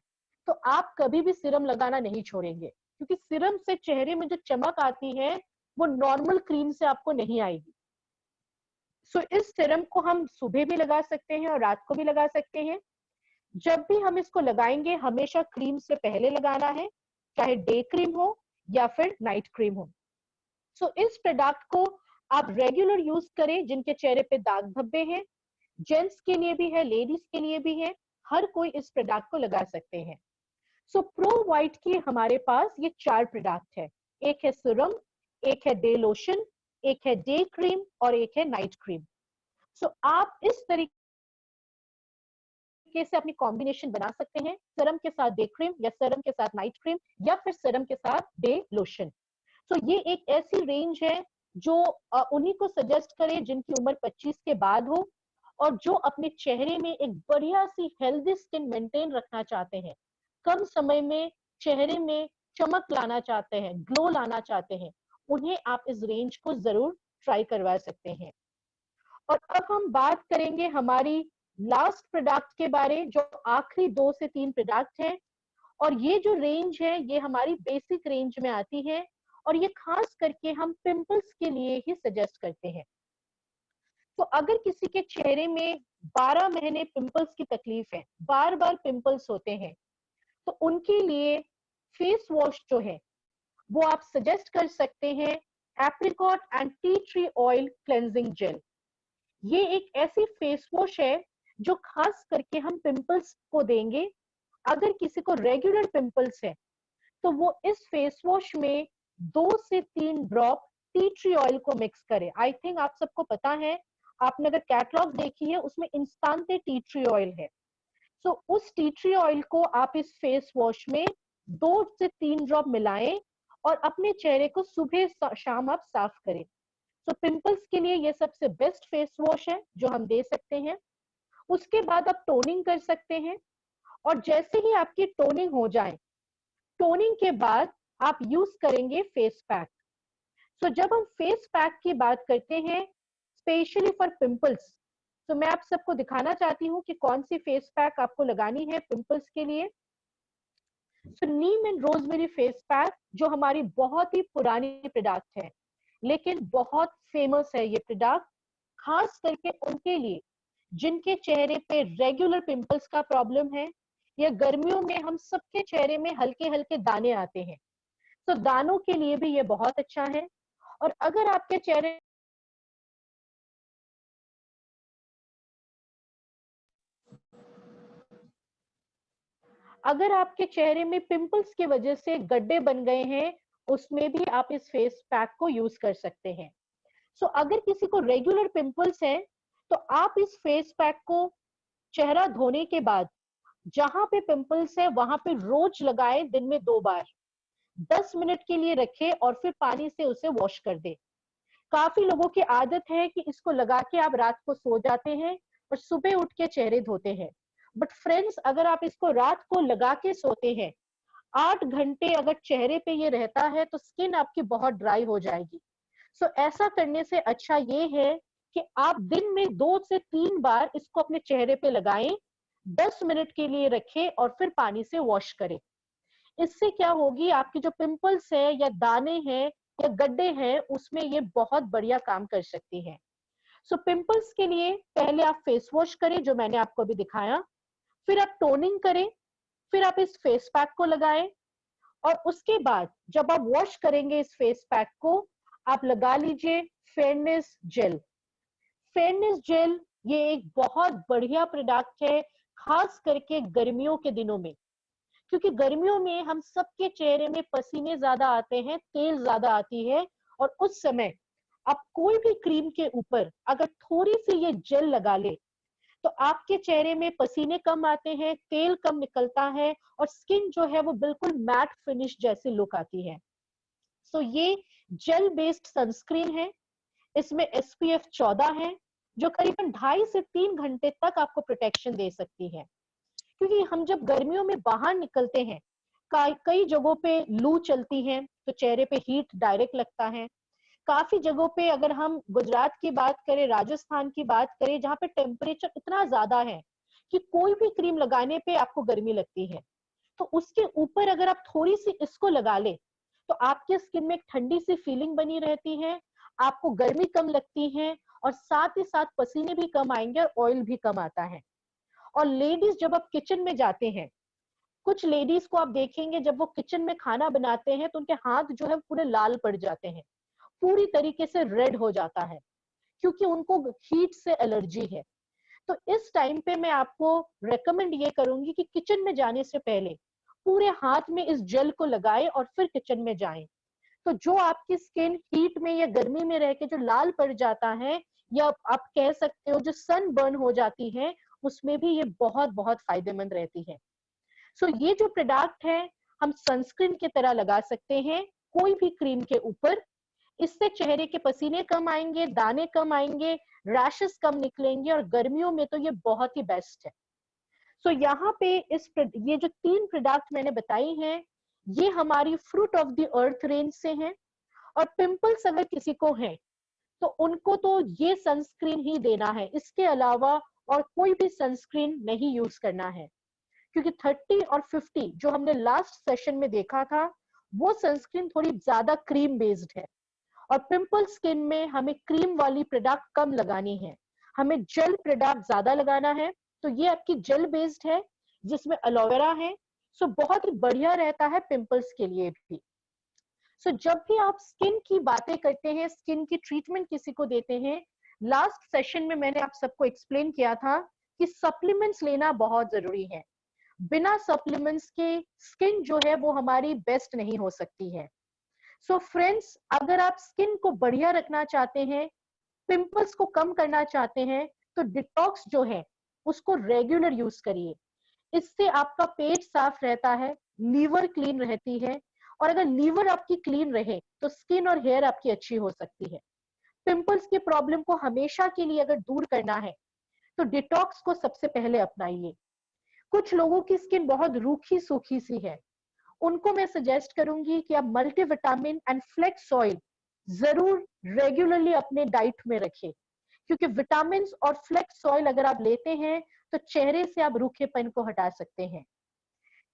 तो आप कभी भी सीरम लगाना नहीं छोड़ेंगे, क्योंकि सीरम से चेहरे में जो चमक आती है वो नॉर्मल क्रीम से आपको नहीं आएगी। सो इस सीरम को हम सुबह भी लगा सकते हैं और रात को भी लगा सकते हैं। जब भी हम इसको लगाएंगे हमेशा क्रीम से पहले लगाना है, चाहे डे क्रीम हो या फिर नाइट क्रीम हो। सो इस प्रोडक्ट को आप रेगुलर यूज करें जिनके चेहरे पे दाग धब्बे हैं, जेंट्स के लिए भी है, लेडीज के लिए भी है, हर कोई इस प्रोडक्ट को लगा सकते हैं। सो प्रो वाइट की हमारे पास ये 4 प्रोडक्ट है, एक है सीरम, एक है डे लोशन, एक है डे क्रीम और एक है नाइट क्रीम। सो आप इस तरीके से अपनी कॉम्बिनेशन बना सकते हैं, सीरम के साथ डे क्रीम या सीरम के साथ नाइट क्रीम या फिर सीरम के साथ डे लोशन। सो ये एक ऐसी रेंज है जो उन्हीं को सजेस्ट करे जिनकी उम्र 25 के बाद हो, और जो अपने चेहरे में एक बढ़िया सी हेल्दी स्किन मेंटेन रखना चाहते हैं, कम समय में चेहरे में चमक लाना चाहते हैं, ग्लो लाना चाहते हैं, उन्हें आप इस रेंज को जरूर ट्राई करवा सकते हैं। और अब हम बात करेंगे हमारी लास्ट प्रोडक्ट के बारे, जो आखिरी 2 से 3 प्रोडक्ट हैं, और ये जो रेंज है ये हमारी बेसिक रेंज में आती है, और ये खास करके हम पिंपल्स के लिए ही सजेस्ट करते हैं। तो अगर किसी के चेहरे में 12 महीने पिंपल्स की तकलीफ है, बार बार पिंपल्स होते हैं, तो उनके लिए फेस वॉश जो है वो आप सजेस्ट कर सकते हैं apricot and tea tree oil cleansing gel. ये एक ऐसी फेस वॉश है जो खास करके हम पिंपल्स को देंगे। अगर किसी को रेगुलर पिंपल्स है तो वो इस फेस वॉश में 2 से 3 ड्रॉप टी ट्री ऑयल को मिक्स करें। आई थिंक आप सबको पता है, आपने अगर कैटलॉग देखी है उसमें इंस्टांते टी ट्री ऑयल है। सो उस टी ट्री ऑयल को आप इस फेस वॉश में 2 से 3 ड्रॉप मिलाएं और अपने चेहरे को सुबह शाम आप साफ करें। सो पिंपल्स के लिए ये सबसे बेस्ट फेस वॉश है जो हम दे सकते हैं। उसके बाद आप टोनिंग कर सकते हैं, और जैसे ही आपकी टोनिंग हो जाए, टोनिंग के बाद आप यूज करेंगे फेस पैक। सो जब हम फेस पैक की बात करते हैं स्पेशली फॉर पिंपल्स, तो मैं आप सबको दिखाना चाहती हूँ कि कौन सी फेस पैक आपको लगानी है पिंपल्स के लिए। सो नीम एंड रोजमेरी फेस पैक जो हमारी बहुत ही पुरानी प्रोडक्ट है, लेकिन बहुत फेमस है ये प्रोडक्ट, खास करके उनके लिए जिनके चेहरे पे रेगुलर पिंपल्स का प्रॉब्लम है, या गर्मियों में हम सबके चेहरे में हल्के हल्के दाने आते हैं, तो दानों के लिए भी ये बहुत अच्छा है। और अगर आपके चेहरे अगर आपके चेहरे में पिंपल्स की वजह से गड्ढे बन गए हैं, उसमें भी आप इस फेस पैक को यूज कर सकते हैं। सो अगर किसी को रेगुलर पिंपल्स है तो आप इस फेस पैक को चेहरा धोने के बाद जहां पे पिंपल्स है वहां पे रोज लगाएं, दिन में 2 बार 10 मिनट के लिए रखें और फिर पानी से उसे वॉश कर दे। काफी लोगों की आदत है कि इसको लगा के आप रात को सो जाते हैं और सुबह उठ के चेहरे धोते हैं। बट फ्रेंड्स, अगर आप इसको रात को लगा के सोते हैं, 8 घंटे अगर चेहरे पे ये रहता है तो स्किन आपकी बहुत ड्राई हो जाएगी। सो ऐसा करने से अच्छा ये है कि आप दिन में 2 से 3 बार इसको अपने चेहरे पे लगाएं, 10 मिनट के लिए रखें और फिर पानी से वॉश करें। इससे क्या होगी, आपकी जो पिंपल्स है या दाने हैं या गड्ढे हैं उसमें ये बहुत बढ़िया काम कर सकती है। सो पिंपल्स के लिए पहले आप फेस वॉश करें जो मैंने आपको अभी दिखाया, फिर आप टोनिंग करें, फिर आप इस फेस पैक को लगाएं, और उसके बाद जब आप वॉश करेंगे इस फेस पैक को, आप लगा लीजिए फेयरनेस जेल। फेयरनेस जेल ये एक बहुत बढ़िया प्रोडक्ट है, खास करके गर्मियों के दिनों में, क्योंकि गर्मियों में हम सबके चेहरे में पसीने ज्यादा आते हैं, तेल ज्यादा आती है, और उस समय आप कोई भी क्रीम के ऊपर अगर थोड़ी सी ये जेल लगा ले तो आपके चेहरे में पसीने कम आते हैं, तेल कम निकलता है, और स्किन जो है वो बिल्कुल मैट फिनिश जैसी लुक आती है। सो ये जेल बेस्ड सनस्क्रीन है, इसमें SPF 14 है जो करीबन 2.5 से 3 घंटे तक आपको प्रोटेक्शन दे सकती है। क्योंकि हम जब गर्मियों में बाहर निकलते हैं, कई जगहों पे लू चलती है तो चेहरे पे हीट डायरेक्ट लगता है। काफी जगहों पे अगर हम गुजरात की बात करें, राजस्थान की बात करें, जहाँ पे टेम्परेचर इतना ज्यादा है कि कोई भी क्रीम लगाने पे आपको गर्मी लगती है, तो उसके ऊपर अगर आप थोड़ी सी इसको लगा ले तो आपके स्किन में एक ठंडी सी फीलिंग बनी रहती है, आपको गर्मी कम लगती है, और साथ ही साथ पसीने भी कम आएंगे और ऑयल भी कम आता है। और लेडीज जब आप किचन में जाते हैं, कुछ लेडीज को आप देखेंगे जब वो किचन में खाना बनाते हैं तो उनके हाथ जो है पूरे लाल पड़ जाते हैं, पूरी तरीके से रेड हो जाता है, क्योंकि उनको हीट से एलर्जी है। तो इस टाइम पे मैं आपको रेकमेंड ये करूंगी कि किचन में जाने से पहले पूरे हाथ में इस जेल को लगाएं और फिर किचन में जाएं। तो जो आपकी स्किन हीट में या गर्मी में रह के जो लाल पड़ जाता है, या आप कह सकते हो जो सन बर्न हो जाती है, उसमें भी ये बहुत बहुत फायदेमंद रहती है। सो ये जो प्रोडक्ट है हम सनस्क्रीन की तरह लगा सकते हैं कोई भी क्रीम के ऊपर। इससे चेहरे के पसीने कम आएंगे, दाने कम आएंगे, रैशेस कम निकलेंगे, और गर्मियों में तो ये बहुत ही बेस्ट है। सो यहाँ पे ये जो 3 प्रोडक्ट मैंने बताई हैं, ये हमारी fruit of the earth range से हैं। और पिंपल्स अगर किसी को है तो उनको तो ये सनस्क्रीन ही देना है, इसके अलावा और कोई भी सनस्क्रीन नहीं यूज करना है, क्योंकि 30 और 50 जो हमने लास्ट सेशन में देखा था वो सनस्क्रीन थोड़ी ज्यादा क्रीम बेस्ड है, और पिंपल स्किन में हमें क्रीम वाली प्रोडक्ट कम लगानी है। हमें जेल प्रोडक्ट ज्यादा लगाना है, तो ये आपकी जेल बेस्ड है जिसमें एलोवेरा है, सो बहुत ही बढ़िया रहता है पिंपल्स के लिए भी। सो जब भी आप स्किन की बातें करते हैं, स्किन की ट्रीटमेंट किसी को देते हैं, लास्ट सेशन में मैंने आप सबको एक्सप्लेन किया था कि सप्लीमेंट्स लेना बहुत जरूरी है। बिना सप्लीमेंट्स के स्किन जो है वो हमारी बेस्ट नहीं हो सकती है। सो फ्रेंड्स, अगर आप स्किन को बढ़िया रखना चाहते हैं, पिंपल्स को कम करना चाहते हैं, तो डिटॉक्स जो है उसको रेगुलर यूज करिए। इससे आपका पेट साफ रहता है, लीवर क्लीन रहती है, और अगर लीवर आपकी क्लीन रहे तो स्किन और हेयर आपकी अच्छी हो सकती है। पिंपल्स की प्रॉब्लम को हमेशा के लिए अगर दूर करना है तो डिटॉक्स को सबसे पहले अपनाइए। कुछ लोगों की स्किन बहुत रूखी सूखी सी है, उनको मैं सजेस्ट करूंगी कि आप मल्टीविटामिन एंड फ्लेक्स ऑयल जरूर रेगुलरली अपने डाइट में रखें, क्योंकि विटामिन और फ्लेक्स ऑयल अगर आप लेते हैं तो चेहरे से आप रूखेपन को हटा सकते हैं।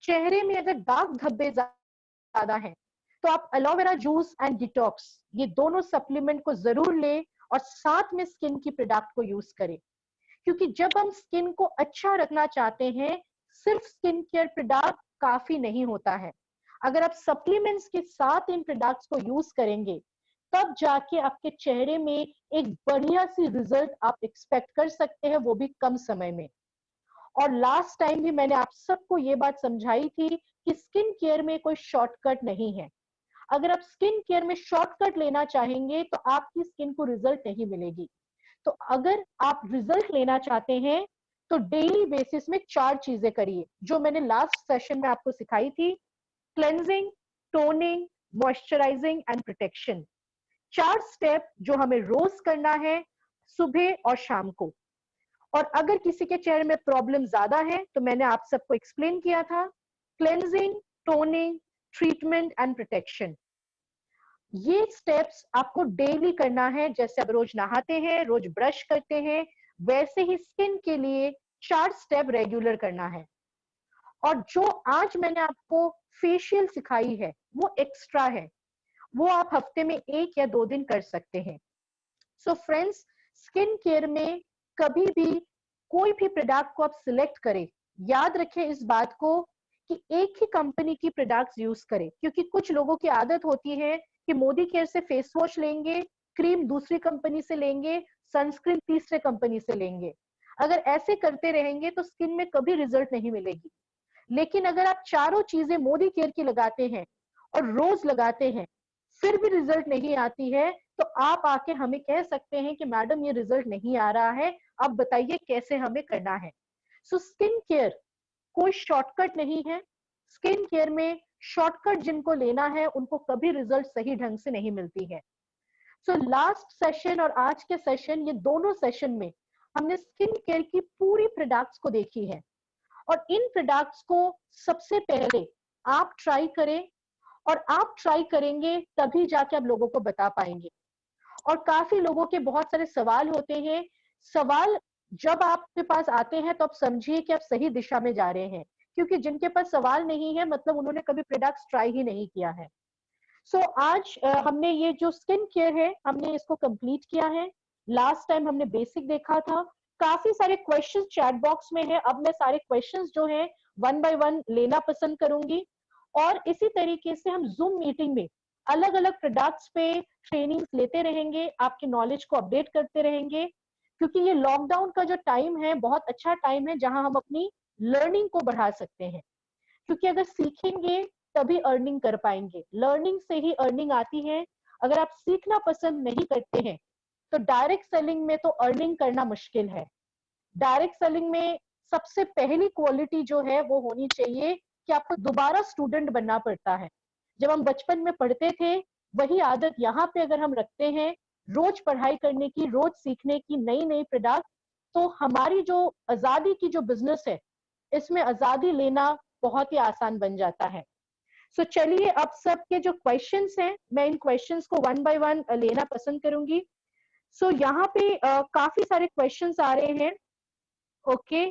चेहरे में अगर दाग धब्बे ज्यादा हैं तो आप एलोवेरा जूस एंड डिटॉक्स ये दोनों सप्लीमेंट को जरूर लें और साथ में स्किन की प्रोडक्ट को यूज करें, क्योंकि जब हम स्किन को अच्छा रखना चाहते हैं सिर्फ स्किन केयर प्रोडक्ट काफी नहीं होता है। अगर आप सप्लीमेंट्स के साथ इन प्रोडक्ट्स को यूज करेंगे तब जाके आपके चेहरे में एक बढ़िया सी रिजल्ट आप एक्सपेक्ट कर सकते हैं, वो भी कम समय में। और लास्ट टाइम भी मैंने आप सबको ये बात समझाई थी कि स्किन केयर में कोई शॉर्टकट नहीं है। अगर आप स्किन केयर में शॉर्टकट लेना चाहेंगे तो आपकी स्किन को रिजल्ट नहीं मिलेगी। तो अगर आप रिजल्ट लेना चाहते हैं तो डेली बेसिस में 4 चीजें करिए जो मैंने लास्ट सेशन में आपको सिखाई थी: cleansing, toning, moisturising and protection. 4 step जो हमें रोज करना है, सुबह और शाम को। और अगर किसी के चेहरे में प्रॉब्लम ज्यादा है तो मैंने आप सबको एक्सप्लेन किया था, cleansing, toning, treatment and protection. ये स्टेप्स आपको डेली करना है। जैसे आप रोज नहाते हैं, रोज ब्रश करते हैं, वैसे ही स्किन के लिए 4 स्टेप रेगुलर करना है। और जो आज मैंने आपको फेशियल सिखाई है वो एक्स्ट्रा है, वो आप हफ्ते में 1 या 2 दिन कर सकते हैं। सो फ्रेंड्स, स्किन केयर में कभी भी कोई भी प्रोडक्ट को आप सिलेक्ट करें, याद रखें इस बात को कि एक ही कंपनी की प्रोडक्ट्स यूज करें, क्योंकि कुछ लोगों की आदत होती है कि मोदी केयर से फेस वॉश लेंगे, क्रीम दूसरी कंपनी से लेंगे, सनस्क्रीन तीसरे कंपनी से लेंगे। अगर ऐसे करते रहेंगे तो स्किन में कभी रिजल्ट नहीं मिलेगी। लेकिन अगर आप चारों चीजें मोदी केयर की लगाते हैं और रोज लगाते हैं फिर भी रिजल्ट नहीं आती है, तो आप आके हमें कह सकते हैं कि मैडम ये रिजल्ट नहीं आ रहा है, अब बताइए कैसे हमें करना है। सो स्किन केयर कोई शॉर्टकट नहीं है। स्किन केयर में शॉर्टकट जिनको लेना है उनको कभी रिजल्ट सही ढंग से नहीं मिलती है। सो लास्ट सेशन और आज के सेशन, ये दोनों सेशन में हमने स्किन केयर की पूरी प्रोडक्ट्स को देखी है। और इन प्रोडक्ट्स को सबसे पहले आप ट्राई करें, और आप ट्राई करेंगे तभी जाके आप लोगों को बता पाएंगे। और काफी लोगों के बहुत सारे सवाल होते हैं। सवाल जब आपके पास आते हैं तो आप समझिए कि आप सही दिशा में जा रहे हैं, क्योंकि जिनके पास सवाल नहीं है मतलब उन्होंने कभी प्रोडक्ट्स ट्राई ही नहीं किया है। सो आज हमने ये जो स्किन केयर है हमने इसको कंप्लीट किया है। लास्ट टाइम हमने बेसिक देखा था। काफी सारे क्वेश्चंस चैट बॉक्स में है, अब मैं सारे क्वेश्चंस जो हैं 1 बाय 1 लेना पसंद करूंगी। और इसी तरीके से हम जूम मीटिंग में अलग अलग प्रोडक्ट्स पे ट्रेनिंग्स लेते रहेंगे, आपके नॉलेज को अपडेट करते रहेंगे, क्योंकि ये लॉकडाउन का जो टाइम है बहुत अच्छा टाइम है जहां हम अपनी लर्निंग को बढ़ा सकते हैं। क्योंकि अगर सीखेंगे तभी अर्निंग कर पाएंगे, लर्निंग से ही अर्निंग आती है। अगर आप सीखना पसंद नहीं करते हैं तो डायरेक्ट सेलिंग में तो अर्निंग करना मुश्किल है। डायरेक्ट सेलिंग में सबसे पहली क्वालिटी जो है वो होनी चाहिए कि आपको दोबारा स्टूडेंट बनना पड़ता है। जब हम बचपन में पढ़ते थे वही आदत यहाँ पे अगर हम रखते हैं, रोज पढ़ाई करने की, रोज सीखने की नई नई प्रोडक्ट, तो हमारी जो आजादी की जो बिजनेस है इसमें आजादी लेना बहुत ही आसान बन जाता है। सो चलिए अब सबके जो क्वेश्चंस हैं मैं इन क्वेश्चंस को 1 बाय 1 लेना पसंद करूंगी। सो यहाँ पे काफी सारे क्वेश्चंस आ रहे हैं। ओके,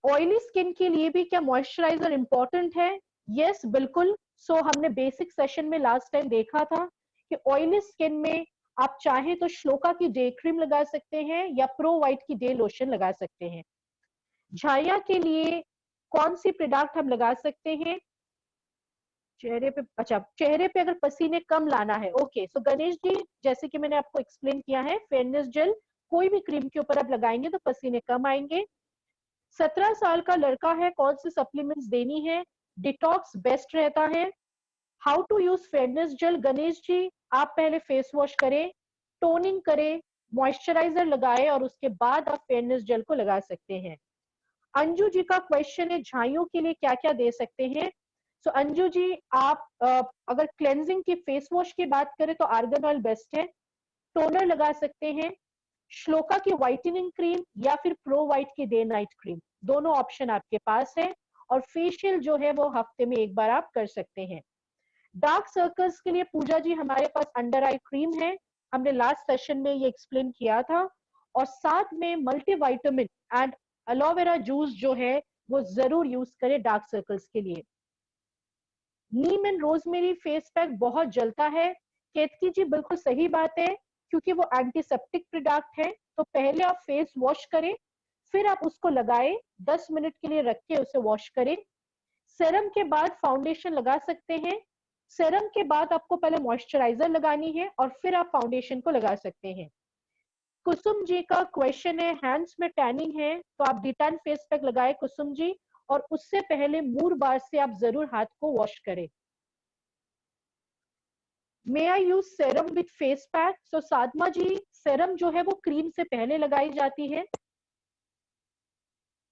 ऑयली स्किन के लिए भी क्या मॉइस्चराइजर इंपॉर्टेंट है? यस, बिल्कुल। सो हमने बेसिक सेशन में लास्ट टाइम देखा था कि ऑयली स्किन में आप चाहें तो श्लोका की डे क्रीम लगा सकते हैं या प्रो वाइट की डे लोशन लगा सकते हैं। झाइया के लिए कौन सी प्रोडक्ट हम लगा सकते हैं? चेहरे पे, अच्छा चेहरे पे अगर पसीने कम लाना है, ओके सो गणेश जी जैसे कि मैंने आपको एक्सप्लेन किया है, फेयरनेस जेल कोई भी क्रीम के ऊपर आप लगाएंगे तो पसीने कम आएंगे। 17 साल का लड़का है, कौन सी सप्लीमेंट्स देनी है? डिटॉक्स बेस्ट रहता है। How to use fairness gel? Ganesh ji आप पहले फेस वॉश करें, टोनिंग करें, मॉइस्चराइजर लगाए और उसके बाद आप फेयरनेस जेल को लगा सकते हैं। अंजू जी का क्वेश्चन है झाइयों के लिए क्या क्या दे सकते हैं? सो अंजू जी आप अगर क्लेंजिंग की फेस वॉश की बात करें तो आर्गन ऑयल बेस्ट है। टोनर लगा सकते हैं, श्लोका की व्हाइटनिंग क्रीम या फिर प्रो वाइट की डे नाइट क्रीम, दोनों ऑप्शन आपके पास है। और फेशियल जो है वो हफ्ते में एक बार आप कर सकते हैं। डार्क सर्कल्स के लिए पूजा जी हमारे पास अंडर आई क्रीम है, हमने लास्ट सेशन में ये एक्सप्लेन किया था। और साथ में मल्टीविटामिन एंड एलोवेरा जूस जो है वो जरूर यूज करें डार्क सर्कल्स के लिए। नीम एंड रोजमेरी फेस पैक बहुत जलता है, केतकी जी बिल्कुल सही बात है, क्योंकि वो एंटीसेप्टिक प्रोडक्ट है। तो पहले आप फेस वॉश करें, फिर आप उसको लगाएं, 10 मिनट के लिए रख के उसे वॉश करें। सेरम के बाद फाउंडेशन लगा सकते हैं। सेरम के बाद आपको पहले मॉइस्चराइजर लगानी है और फिर आप फाउंडेशन को लगा सकते हैं। कुसुम जी का क्वेश्चन है हैंड्स में टैनिंग है तो आप डिटैन फेस पैक लगाए कुसुम जी, और उससे पहले मूर बार से आप जरूर हाथ को वॉश करें। May I use serum with face pack? So Sadhma ji serum जो है वो क्रीम से पहले लगाई जाती है।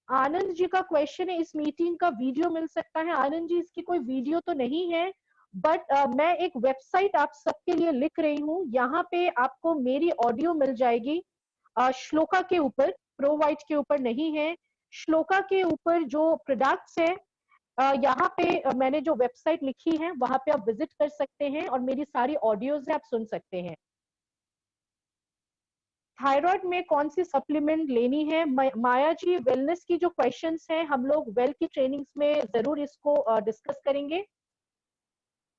आनंद जी का क्वेश्चन है इस मीटिंग का वीडियो मिल सकता है? आनंद जी इसकी कोई वीडियो तो नहीं है, बट मैं एक वेबसाइट आप सबके लिए लिख रही हूँ, यहाँ पे आपको मेरी ऑडियो मिल जाएगी। श्लोका के ऊपर, प्रो वाइट के ऊपर नहीं है, श्लोका के ऊपर जो प्रोडक्ट्स है यहाँ पे मैंने जो वेबसाइट लिखी है वहां पे आप विजिट कर सकते हैं और मेरी सारी ऑडियोज आप सुन सकते हैं। थायराइड में कौन सी सप्लीमेंट लेनी है? माया जी वेलनेस की जो क्वेश्चंस हैं हम लोग वेल की ट्रेनिंग्स में जरूर इसको डिस्कस करेंगे।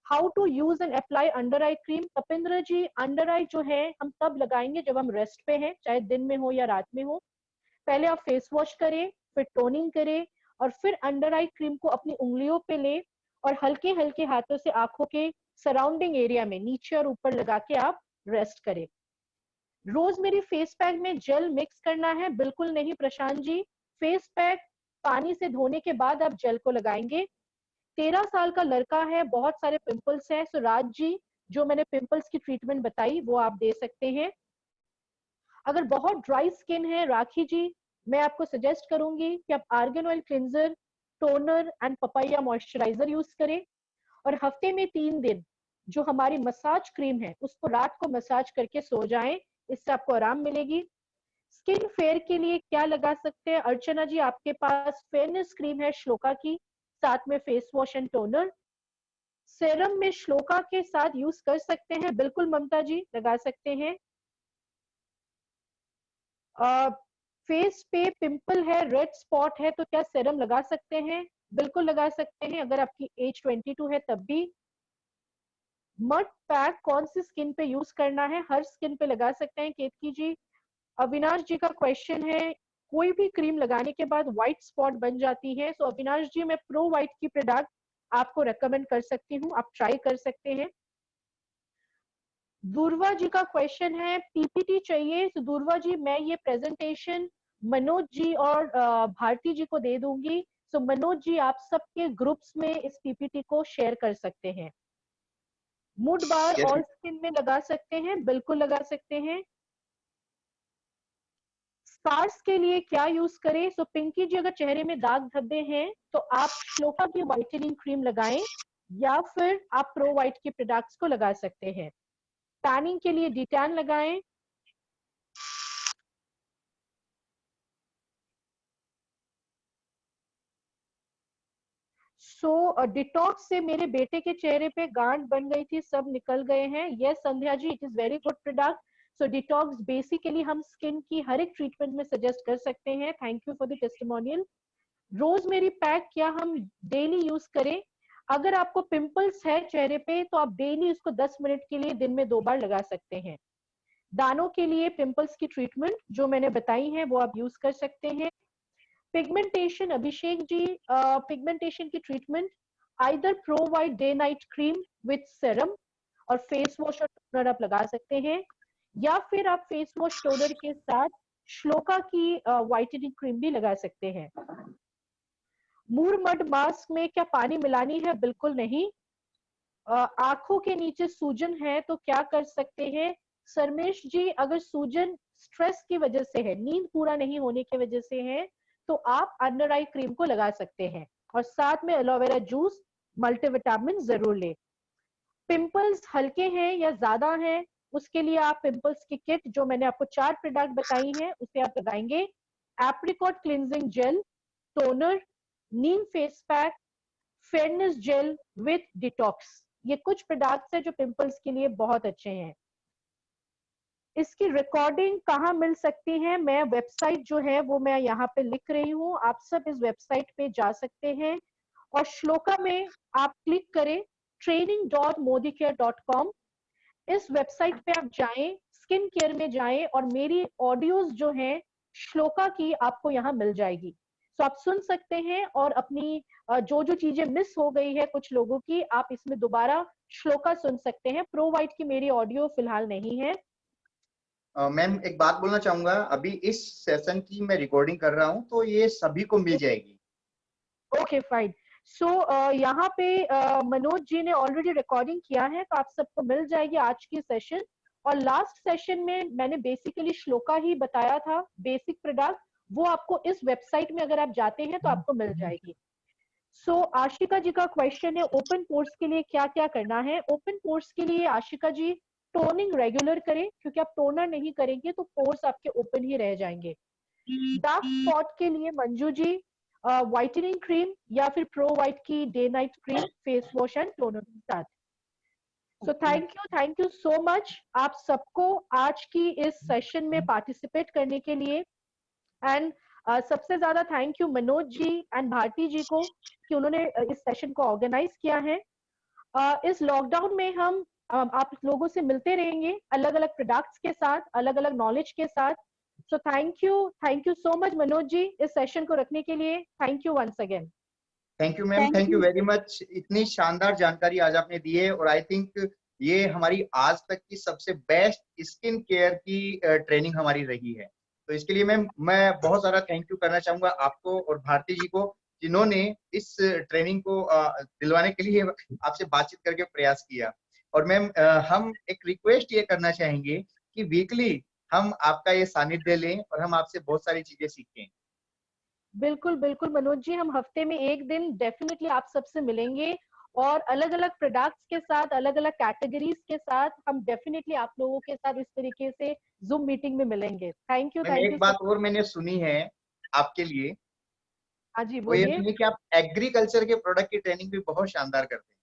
How to use and apply under eye cream? Tapendra ji under eye जो है हम तब लगाएंगे जब हम रेस्ट पे हैं, चाहे दिन में हो या रात में हो। पहले आप फेस वॉश करें, फिर टोनिंग करें और फिर अंडर आई क्रीम को अपनी उंगलियों पे ले और हल्के हल्के हाथों से आंखों के सराउंडिंग एरिया में नीचे और ऊपर लगा के आप रेस्ट करें। रोज मेरी फेस पैक में जेल मिक्स करना है? बिल्कुल नहीं प्रशांत जी, फेस पैक पानी से धोने के बाद आप जेल को लगाएंगे। 13 साल का लड़का है, बहुत सारे पिंपल्स है, सो राज जी जो मैंने पिंपल्स की ट्रीटमेंट बताई वो आप दे सकते हैं। अगर बहुत ड्राई स्किन है राखी जी, मैं आपको सजेस्ट करूंगी कि आप argan oil cleanser, toner and papaya moisturiser use करें। और हफ्ते में 3 दिन जो हमारी मसाज क्रीम है उसको रात को मसाज करके सो जाएं, इससे आपको आराम मिलेगी। स्किन फेयर के लिए क्या लगा सकते हैं? अर्चना जी आपके पास फेयरनेस क्रीम है श्लोका की, साथ में face wash and toner. Serum में श्लोका के साथ यूज कर सकते हैं? बिल्कुल ममता जी लगा सकते हैं। फेस पे पिंपल है, रेड स्पॉट है, तो क्या सेरम लगा सकते हैं? बिल्कुल लगा सकते हैं, अगर आपकी एज 22 है तब भी। मड पैक कौन सी स्किन पे यूज करना है? हर स्किन पे लगा सकते हैं केतकी जी। अविनाश जी का क्वेश्चन है कोई भी क्रीम लगाने के बाद व्हाइट स्पॉट बन जाती है, तो अविनाश जी मैं प्रो वाइट की प्रोडक्ट आपको रेकमेंड कर सकती हूँ, आप ट्राई कर सकते हैं। दुर्वा जी का क्वेश्चन है पीपीटी चाहिए, तो दुर्वा जी मैं ये प्रेजेंटेशन मनोज जी और भारती जी को दे दूंगी, तो मनोज जी आप सबके ग्रुप्स में इस पीपीटी को शेयर कर सकते हैं। मूड बार Yes, ऑल स्किन में लगा सकते हैं? बिल्कुल लगा सकते हैं। स्कार्स के लिए क्या यूज करें? सो पिंकी जी अगर चेहरे में दाग धब्बे हैं तो आप श्लोका की व्हाइटनिंग क्रीम लगाएं या फिर आप प्रो वाइट के प्रोडक्ट्स को लगा सकते हैं। टैनिंग के लिए डिटैन लगाएं। सो डिटॉक्स से मेरे बेटे के चेहरे पे गांठ बन गई थी, सब निकल गए हैं। Yes Sandhya ji it is very good product. So detox basically हम स्किन की हर एक ट्रीटमेंट में सजेस्ट कर सकते हैं। Thank you for the testimonial. Rosemary pack क्या हम डेली यूज करें? अगर आपको पिंपल्स है चेहरे पे तो आप डेली उसको 10 मिनट के लिए दिन में 2 बार लगा सकते हैं। दानों के लिए पिंपल्स की ट्रीटमेंट जो मैंने बताई है वो आप यूज कर सकते हैं। पिगमेंटेशन, अभिषेक जी, पिगमेंटेशन की treatment either pro white day night cream with serum और फेस वॉश और टोनर आप लगा सकते हैं, या फिर आप फेस वॉश टोनर के साथ श्लोका की व्हाइटनिंग क्रीम भी लगा सकते हैं। मूर मड मास्क में क्या पानी मिलानी है? बिल्कुल नहीं। आंखों के नीचे सूजन है तो क्या कर सकते हैं? सरमेश जी, अगर सूजन स्ट्रेस की वजह से है, नींद पूरा नहीं होने की वजह से है, तो आप अंडर आई क्रीम को लगा सकते हैं और साथ में एलोवेरा जूस, मल्टीविटामिन जरूर लें। पिंपल्स हल्के हैं या ज्यादा हैं, उसके लिए आप पिंपल्स की किट जो मैंने आपको 4 प्रोडक्ट बताई हैं उसे आप लगाएंगे। Apricot cleansing gel, toner, neem face pack, fairness gel with detox, ये कुछ प्रोडक्ट्स हैं जो पिंपल्स के लिए बहुत अच्छे हैं। इसकी रिकॉर्डिंग कहाँ मिल सकती है? मैं वेबसाइट जो है वो मैं यहाँ पे लिख रही हूँ, आप सब इस वेबसाइट पे जा सकते हैं और श्लोका में आप क्लिक करें training.modicare.com। इस वेबसाइट पे आप जाएं, स्किन केयर में जाएं और मेरी ऑडियोज जो हैं श्लोका की आपको यहाँ मिल जाएगी, तो आप सुन सकते हैं और अपनी जो जो चीजें मिस हो गई है कुछ लोगों की, आप इसमें दोबारा श्लोका सुन सकते हैं। प्रो वाइट की मेरी ऑडियो फिलहाल नहीं है। मैम एक बात बोलना चाहूंगा, अभी इस सेशन की मैं रिकॉर्डिंग कर रहा हूँ तो ये सभी को मिल जाएगी। Okay fine. सो यहाँ पे मनोज जी ने ऑलरेडी रिकॉर्डिंग किया है तो आप सबको मिल जाएगी आज की सेशन। और लास्ट सेशन में मैंने बेसिकली श्लोका ही बताया था, बेसिक प्रोडक्ट, वो आपको इस वेबसाइट में अगर आप जाते हैं तो आपको मिल जाएगी। सो आशिका जी का क्वेश्चन है ओपन पोर्स के लिए क्या क्या करना है? ओपन पोर्स के लिए आशिका जी टोनिंग रेगुलर करें, क्योंकि आप टोनर नहीं करेंगे तो पोर्स आपके ओपन ही रह जाएंगे। डार्क स्पॉट के लिए मंजू जी व्हाइटनिंग क्रीम या फिर प्रो वाइट की day night cream, face wash and toner के साथ। So thank you so much आप सबको आज की इस सेशन में पार्टिसिपेट करने के लिए। एंड सबसे ज्यादा thank you Manoj ji and Bharati ji को कि उन्होंने इस सेशन को ऑर्गेनाइज किया है। इस लॉकडाउन में हम आप लोगों से मिलते रहेंगे अलग अलग प्रोडक्ट्स के साथ, अलग अलग नॉलेज के साथ। So thank you so much Manoj ji इस सेशन को रखने के लिए। Thank you once again. Thank you ma'am, thank you very much. इतनी शानदार जानकारी आज आपने दी है और आई थिंक ये हमारी आज तक की सबसे बेस्ट स्किन केयर की ट्रेनिंग हमारी रही है। तो इसके लिए मैम मैं बहुत सारा थैंक यू करना चाहूंगा आपको और भारती जी को, जिन्होंने इस ट्रेनिंग को दिलवाने के लिए आपसे बातचीत करके प्रयास किया। और मैम हम एक रिक्वेस्ट ये करना चाहेंगे कि वीकली हम आपका ये सानिध्य लें और हम आपसे बहुत सारी चीजें सीखें। बिल्कुल बिल्कुल मनोज जी, हम हफ्ते में एक दिन डेफिनेटली आप सबसे मिलेंगे और अलग अलग प्रोडक्ट्स के साथ, अलग अलग कैटेगरीज के साथ हम डेफिनेटली आप लोगों के साथ इस तरीके से जूम मीटिंग में मिलेंगे। थैंक यू एक बात और मैंने सुनी है आपके लिए, हाँ जी वो ये बोलिए। सुनी कि आप एग्रीकल्चर के प्रोडक्ट की ट्रेनिंग भी बहुत शानदार करते हैं।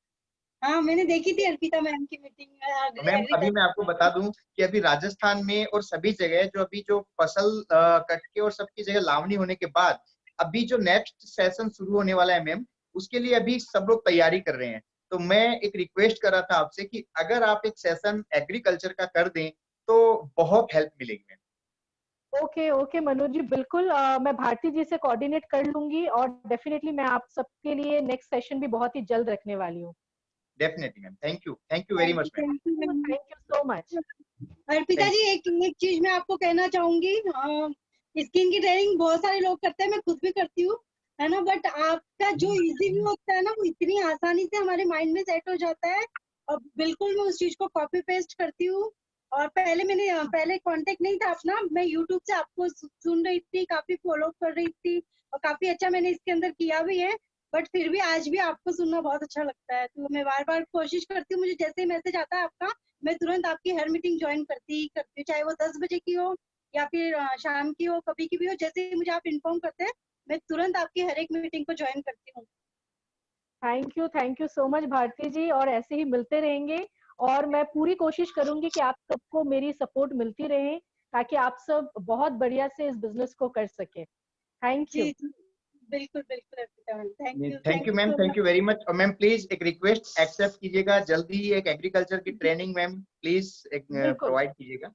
हाँ, मैंने देखी थी अर्पिता मैम की मीटिंग। मैम अभी मैं आपको बता दूं कि अभी राजस्थान में और सभी जगह जो फसल कट के और सबकी जगह लावनी होने के बाद अभी जो नेक्स्ट सेशन शुरू होने वाला है मैम, उसके लिए अभी सब लोग तैयारी कर रहे हैं। तो मैं एक रिक्वेस्ट कर रहा था आपसे कि अगर आप एक सेशन एग्रीकल्चर का कर दें तो बहुत हेल्प मिलेगी ma'am. Okay okay Manoj ji, बिल्कुल मैं भारती जी से कोऑर्डिनेट कर लूंगी और डेफिनेटली मैं आप सबके लिए नेक्स्ट सेशन भी बहुत ही जल्द रखने वाली हूँ। Definitely ma'am, thank you very much ma'am. Thank you so much. Arpita ji, एक चीज मैं आपको कहना चाहूंगी, स्किन की ट्रेनिंग बहुत सारे लोग करते हैं, मैं खुद भी करती हूँ, है ना, बट आपका जो इजी भी होता है ना, वो इतनी आसानी से हमारे माइंड में सेट हो जाता है और बिल्कुल मैं उस चीज को कॉपी पेस्ट करती हूँ। और पहले कांटेक्ट नहीं था अपना, मैं यूट्यूब से आपको सुन रही थी, काफी फॉलो कर रही थी और काफी अच्छा मैंने इसके अंदर किया भी है, बट फिर भी आज भी आपको सुनना बहुत अच्छा लगता है, तो मैं बार बार कोशिश करती हूँ, मुझे जैसे ही मैसेज आता है आपका, मैं तुरंत आपकी हर मीटिंग ज्वाइन करती हूँ, चाहे वो 10 बजे की हो या फिर शाम की हो, कभी की भी हो, जैसे ही मुझे आप इन्फॉर्म करते हैं मैं तुरंत आपकी हर एक मीटिंग को ज्वाइन करती हूँ। Thank you so much Bharati ji, और ऐसे ही मिलते रहेंगे और मैं पूरी कोशिश करूंगी कि आप सबको मेरी सपोर्ट मिलती रहे ताकि आप सब बहुत बढ़िया से इस बिजनेस को कर सके। Thank you. जी, बिल्कुल बिल्कुल Arpita ma'am, thank you ma'am, so thank much. You very much. और मैम प्लीज एक रिक्वेस्ट एक्सेप्ट कीजिएगा, जल्दी ही एक एग्रीकल्चर की ट्रेनिंग मैम प्लीज एक बिल्कुल प्रोवाइड कीजिएगा।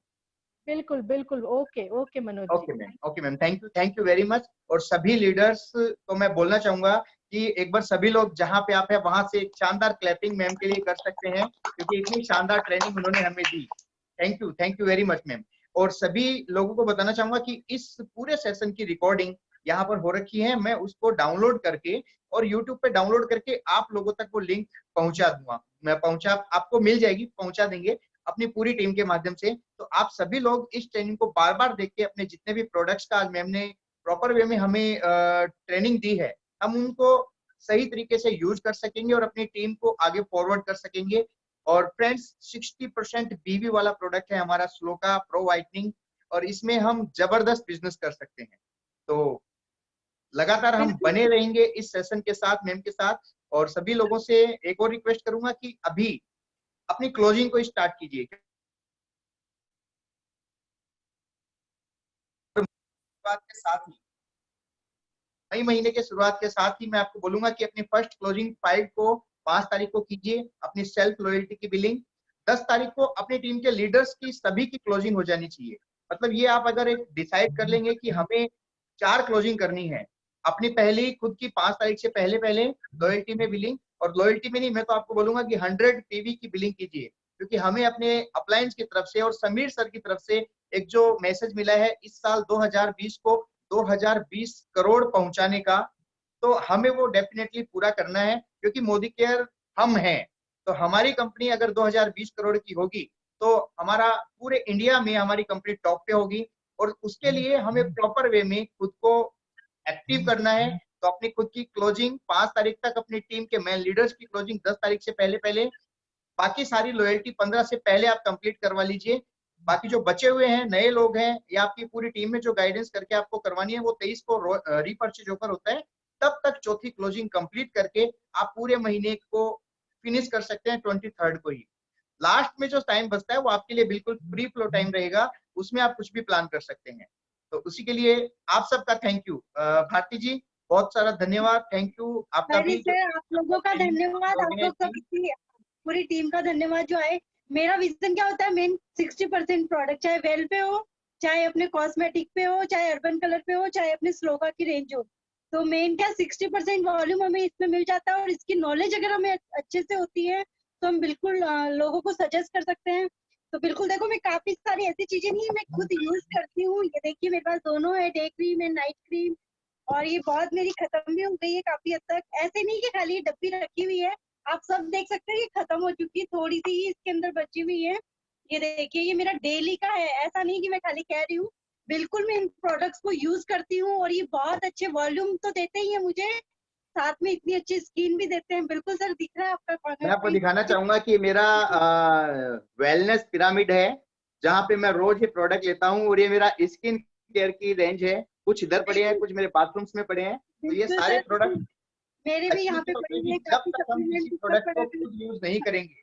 बिल्कुल बिल्कुल, okay okay Manoj okay ji. Ma'am, okay ma'am, thank you very much. और सभी लीडर्स को मैं बोलना चाहूंगा कि एक बार सभी लोग जहां पे आप है वहां से एक शानदार क्लैपिंग मैम के लिए कर सकते हैं, क्योंकि इतनी शानदार ट्रेनिंग उन्होंने हमें दी। Thank you very much ma'am. और सभी लोगों को बताना चाहूंगा कि इस पूरे सेशन की रिकॉर्डिंग यहाँ पर हो रखी है, मैं उसको डाउनलोड करके और यूट्यूब पे डाउनलोड करके आप लोगों तक वो लिंक पहुंचा दूंगा। मैं आपको मिल जाएगी, पहुंचा देंगे अपनी पूरी टीम के माध्यम से। तो आप सभी लोग इस ट्रेनिंग को बार बार देख के अपने जितने भी प्रोडक्ट्स का आज मैम ने प्रॉपर वे में हमें ट्रेनिंग दी है, हम उनको सही तरीके से यूज कर सकेंगे और अपनी टीम को आगे फॉरवर्ड कर सकेंगे। और फ्रेंड्स, 60% बीवी वाला प्रोडक्ट है हमारा स्लोका प्रो व्हाइटनिंग, और इसमें हम जबरदस्त बिजनेस कर सकते हैं। तो लगातार हम बिल्कुल बने रहेंगे इस सेशन के साथ, मैम के साथ। और सभी लोगों से एक और रिक्वेस्ट करूंगा कि अभी अपनी क्लोजिंग को स्टार्ट कीजिए। शुरुआत के साथ ही, मई महीने के शुरुआत के साथ ही मैं आपको बोलूंगा कि अपनी फर्स्ट क्लोजिंग 5 को 5 तारीख को कीजिए अपनी सेल्फ लॉयल्टी की बिलिंग। 10 तारीख को अपनी टीम के लीडर्स की सभी की क्लोजिंग हो जानी चाहिए। मतलब ये आप अगर एक डिसाइड कर लेंगे कि हमें 4 क्लोजिंग करनी है, अपनी पहली खुद की 5 तारीख से पहले पहले लॉयल्टी में बिलिंग, और लॉयल्टी में नहीं, मैं तो आपको बोलूंगा कि 100 पीवी की बिलिंग कीजिए, क्योंकि हमें अपने अपलायंस की तरफ से और समीर सर की तरफ से एक जो मैसेज मिला है इस साल 2020 को 2020 करोड़ पहुंचाने का, तो हमें वो डेफिनेटली पूरा करना है, क्योंकि मोदी केयर हम हैं। तो हमारी कंपनी अगर 2020 करोड़ की होगी तो हमारा पूरे इंडिया में हमारी कंपनी टॉप पे होगी। और उसके लिए हमें प्रॉपर वे में खुद को एक्टिव करना है। तो अपनी खुद की क्लोजिंग 5 तारीख तक, अपनी टीम के मैन लीडर्स की क्लोजिंग 10 तारीख से पहले पहले, बाकी सारी लॉयल्टी 15 से पहले आप कंप्लीट करवा लीजिए। बाकी जो बचे हुए हैं नए लोग हैं या आपकी पूरी टीम में जो गाइडेंस करके आपको करवानी है वो 23 को रीपर्चेज ऑफर होता है, तब तक चौथी क्लोजिंग कंप्लीट करके आप पूरे महीने को फिनिश कर सकते हैं 23rd को ही। लास्ट में जो टाइम बचता है वो आपके लिए बिल्कुल फ्री फ्लो टाइम रहेगा, उसमें आप कुछ भी प्लान कर सकते हैं। तो उसी के लिए आप सबका थैंक यू। भारती जी, बहुत सारा धन्यवाद, थैंक यू आपका अरे भी जो सर, आप लोगों का धन्यवाद, आप लोग ऑर्गेनाइज सबकी पूरी टीम का धन्यवाद जो आए। मेरा विजन क्या होता है, मेन 60% प्रोडक्ट, चाहे वेल पे हो, चाहे अपने कॉस्मेटिक पे हो, चाहे अर्बन कलर पे हो, चाहे अपने स्लोका की रेंज हो, तो मेन क्या 60% वॉल्यूम हमें इसमें मिल जाता है। और इसकी नॉलेज अगर हमें अच्छे से होती है तो हम बिल्कुल लोगों को सजेस्ट कर सकते हैं। तो बिल्कुल देखो, मैं काफी सारी ऐसी चीजें नहीं मैं खुद यूज करती हूँ। ये देखिए मेरे पास दोनों है, day cream and night cream, और ये बहुत मेरी खत्म भी हो गई है काफी हद तक। ऐसे नहीं कि खाली ये डब्बी रखी हुई है, आप सब देख सकते हैं ये खत्म हो चुकी है, थोड़ी सी ही इसके अंदर बची हुई है। ये देखिए, ये मेरा डेली का है, ऐसा नहीं कि मैं खाली कह रही हूँ। बिल्कुल मैं इन प्रोडक्ट्स को यूज करती हूँ, और ये बहुत अच्छे वॉल्यूम तो देते ही है मुझे, साथ में इतनी अच्छी स्किन भी देते हैं। बिल्कुल सर, दिख रहा है आपका मैं कॉर्नर आपको पे। दिखाना चाहूंगा कि मेरा वेलनेस पिरामिड है, जहाँ पे मैं रोज ये प्रोडक्ट लेता हूँ, और ये मेरा स्किन केयर की रेंज है। कुछ इधर पड़े हैं, कुछ मेरे बाथरूम्स में पड़े हैं। तो ये बिल्कुल सारे सर, प्रोडक्ट मेरे भी यहाँ एक्चुअली पे क्या होता है पड़ी कि है जब काफी तक हम किसी सप्लीमेंट प्रोडक्ट को प्रोडक्ट। खुद यूज नहीं करेंगे,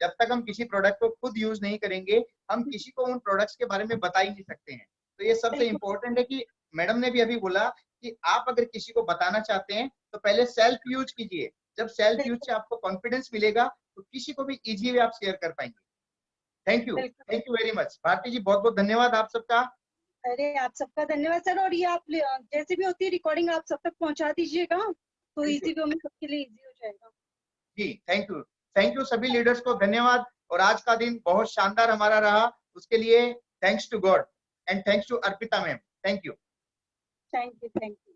जब तक हम किसी प्रोडक्ट को खुद यूज नहीं करेंगे, हम किसी को उन प्रोडक्ट्स के बारे में बता ही नहीं सकते हैं। तो ये सबसे बिल्कुल इंपॉर्टेंट है कि मैडम ने भी अभी बोला कि आप अगर किसी को बताना चाहते हैं तो पहले सेल्फ यूज कीजिए। जब सेल्फ यूज बिल्कुल से आपको कॉन्फिडेंस मिलेगा तो किसी को भी इजीली आप शेयर कर पाएंगे। बिल्कुल। Thank you very much Bharati ji, बहुत बहुत धन्यवाद आप सबका। अरे आप सबका धन्यवाद सर। और ये आप जैसे भी होती है रिकॉर्डिंग आप सब तक पहुंचा दीजिएगा, तो बिल्कुल इजी वे में सबके लिए इजी हो जाएगा। जी, थैंक यू सभी लीडर्स को धन्यवाद। और आज का दिन बहुत शानदार हमारा रहा, उसके लिए thanks to God and thanks to Arpita ma'am. Thank you. Thank you, thank you.